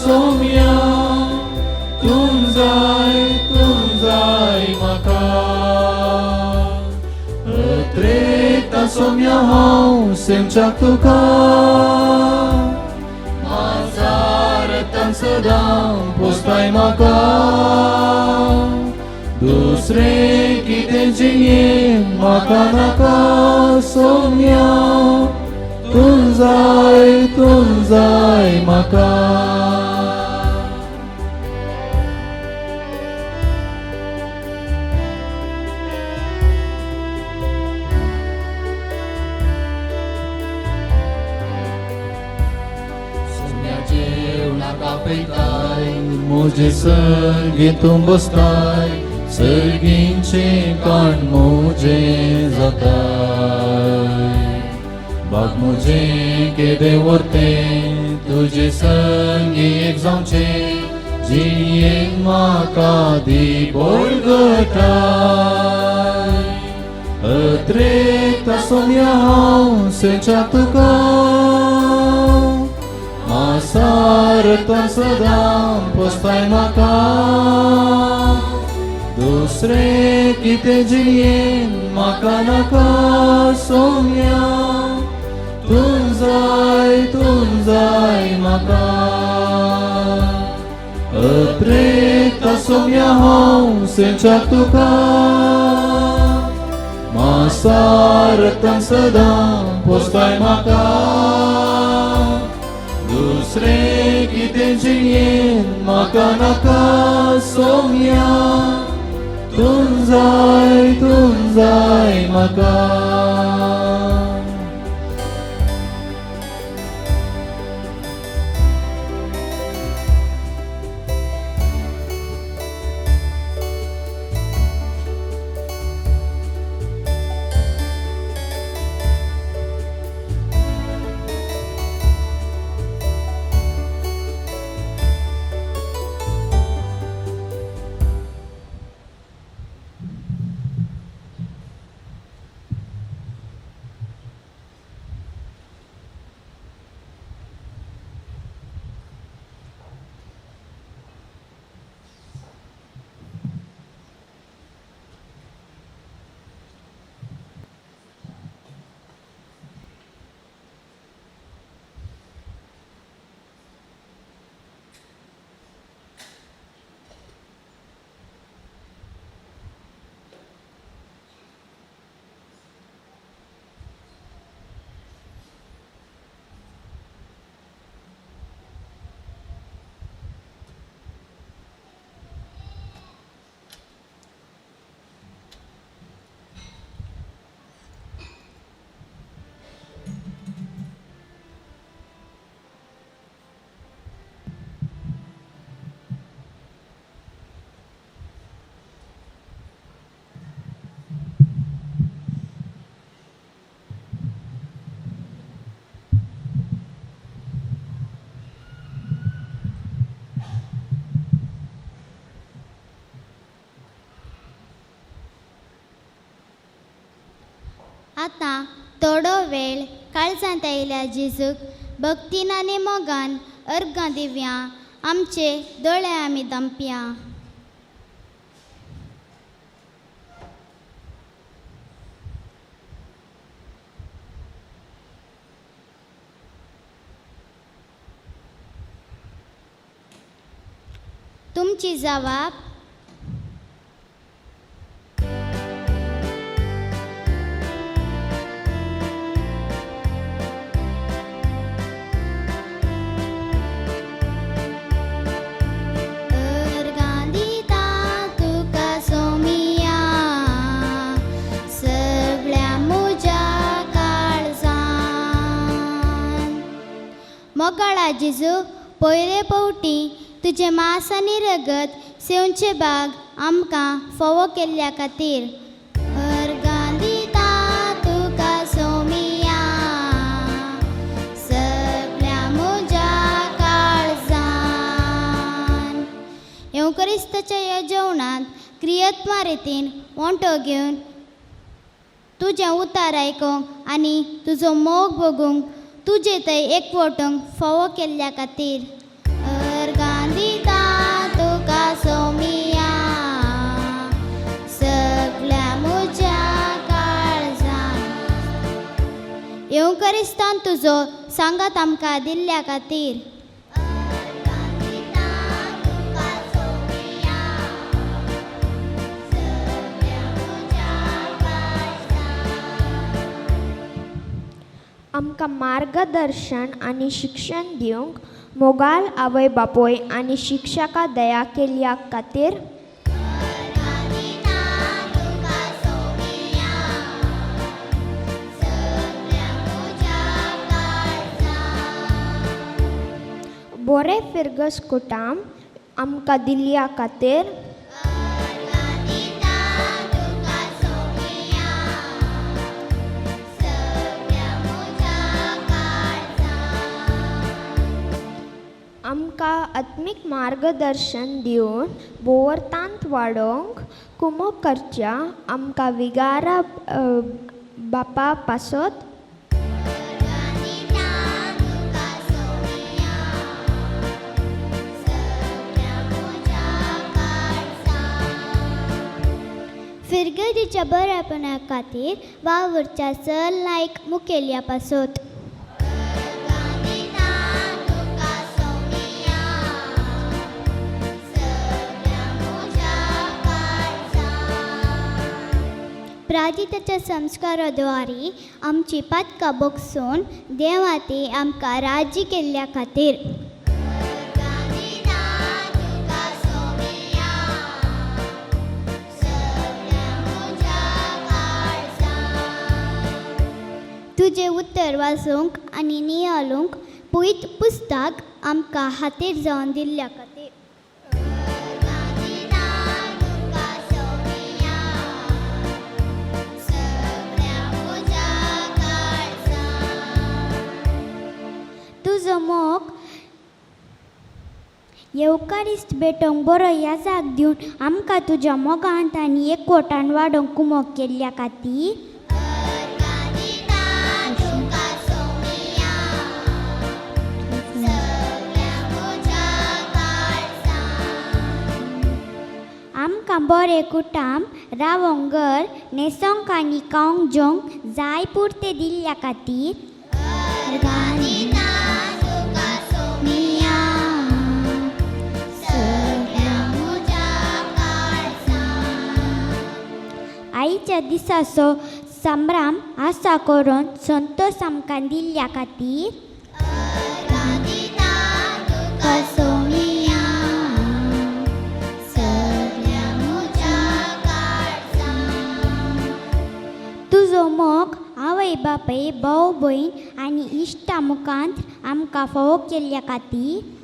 सोम्या तूं जाय म्हाका अत्रेता सोम्या हांव सेवच्या तुका मासारता सदां पोसताय म्हाका दुसरें कितें जिणेन म्हाका नाका सोम्या तूं जाय म्हाका जेवणाक आपयताय म्हजे सर्गेंतूं बसताय सर्गींचें काण म्हजें जाताय बाग म्हजें केदें व्हरतें तुजे संगी एक जावचें जिणेन म्हाका दी बळगटाय अत्रेता सोम्या हांव सेवच्या तुका मासारता सदां पोसताय म्हाका दुसरें कितें जिणेन म्हाका नाका सोम्या तूं जाय म्हाका अत्रेता सोम्या हांव सेवच्या तुका मासारता सदां पोसताय म्हाका दुसरें कितें जिणेन म्हाका नाका सोम्या तूं जाय म्हाका आतां थोडो वेळ काळजांत आयल्या जेजूक भक्तीन आनी मोगान अर्गां दिवया आमचे दोळे आमी दंपया. तुमची जबाब अर्गां दिता तुका सोमिया सगळ्या म्हज्या काळजान. मोगाळा जेजू पयले फावटी तुजे मांस आनी रगत सेवचे बाग आमकां फोवो केल्ल्या खातीर अर्गां दिता तुका सोमिया सगळ्या म्हज्या काळजान. येवकरिस्ताच्या ह्या जेवणांत क्रियत्मा रितीन वोंटो घेवन तुजें उतार आयकूंक आनी तुजो मोग बगूंक तुजे थंय एकवटूंक फोवो केल्ल्या खातीर अर्गां दिता तुका सोमिया सगळ्या म्हज्या काळजान. येवकरिस्तान तुजो सांगात आमकां दिल्ल्या खातीर अर्गां दिता तुका सोमिया सगळ्या म्हज्या काळजान. आमकां मार्गदर्शन आनी शिक्षण दिवंक मोगाल आवय बापोय आनी शिक्षकां दया केल्ल्या खातीर बोरे फिरगस कुटाम आमकां दिल्ल्या खातीर आमकां आत्मीक मार्गदर्शन दिवन बोवरतांत वाडोवंक कुमो करच्या आमकां विगारा बापा पासत फिरगतीच्या बऱ्यापणा खातीर वावरच्या चल नायक मुखेल्या पासत प्रादिताच्या संस्काराद्वारे आमची पातकां बोगसून देवाती आमकां राज्य केल्ल्या खातीर तुजे उत्तर वाचूंक आनी नियाळूंक पयत पुस्तक आमकां हातीर जावन दिल्ल्या खातीर तुजो मोग येवकारिस्त भेटोवंक बरो याजाक दिवन आमकां तुज्या मोगांत आनी एकवटान वाडोवंक कुमोग केल्ल्या खातीर आमकां बरें कुटाम रावोंक घर न्हेसोंक आनी खावंक जेवंक जाय पुरते दिल्ल्या खातीर आईच्या दिसाचो संभ्रम आसा करून संतोश आमकां दिल्ल्या खातीर तुजो मोग आवय बापाय भाव भयण आनी इश्टा मुखांत आमकां फोव केल्ल्या खातीर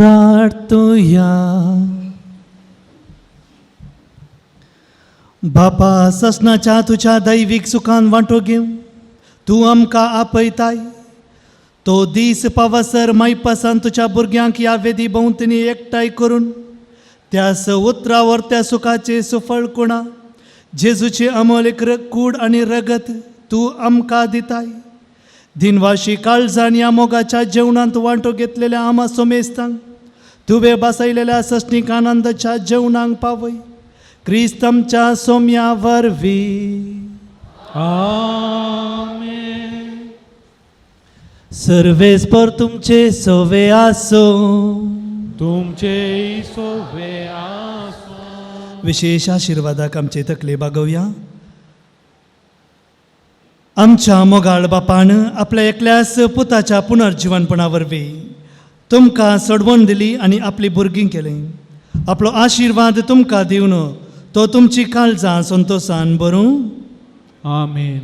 प्रार्थुया. बापा, ससनाच्या तुझ्या दैविक सुखान वांटो घेऊ तूं आमकां आपयताय. तो दीस पावसर मायपासान तुझ्या भुरग्यांक ह्या वेदी भोंवतणी एकठांय करून त्या उतरावर त्या सुखाचे सुफळ कोणा जेजूचे अमोलिक कूड आनी रगत तूं आमकां दिताय. दिनवाशी काळजान या मोगाच्या जेवणांत वांटो घेतलेल्या आमा सोमेस्तांक तुवें बसयलेल्या सस्नीक आनंदाच्या जेवणांक पावय. क्रिस्त आमच्या सोम्या वरवीं. सर्वेस्पर तुमचे सोवे आसो. तुमचे सोवे आसो. विशेष आशिर्वादाक आमचे तकले बागोवया. आमच्या मोगाळ बापान आपल्या एकल्याच पुताच्या पुनर्जीवनपणा वरवीं तुमकां सोडवण दिली आनी आपली भुरगीं केली. आपलो आशिर्वाद तुमकां दिवन तो तुमची काळजां संतोशान भरूं. आमेन.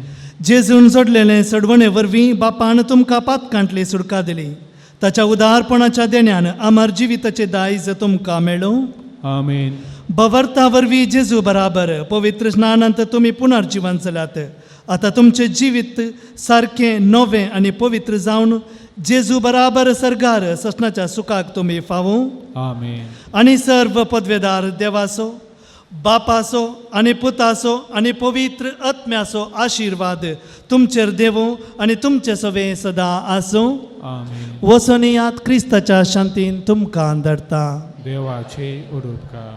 जेजून सोडलेले सोडवणे वरवीं बापान तुमकां पातकांतली सुटका दिली. ताच्या उदारपणाच्या देण्यान अमर जिविताचे दायज तुमकां मेळ्ळो. आमेन. बवर्ता वरवीं जेजू बराबर पवित्र स्नानांत तुमी पुनर्जीवन जाल्यात. आतां तुमचें जिवीत सारकें नवें आनी पवित्र जावन जेजू बराबर सर्गार ससनाच्या सुखाक तुमी फावो. आमेन. आनी सर्व पदवेदार देवाचो, बापाचो आनी पुताचो आनी पवित्र आत्म्याचो आशिर्वाद तुमचेर देवो आनी तुमचे सवे सदां आसूं. आमेन. वसोनियात क्रिस्ताच्या शांतीन तुमकां धरता. देवाचे उडोदकार.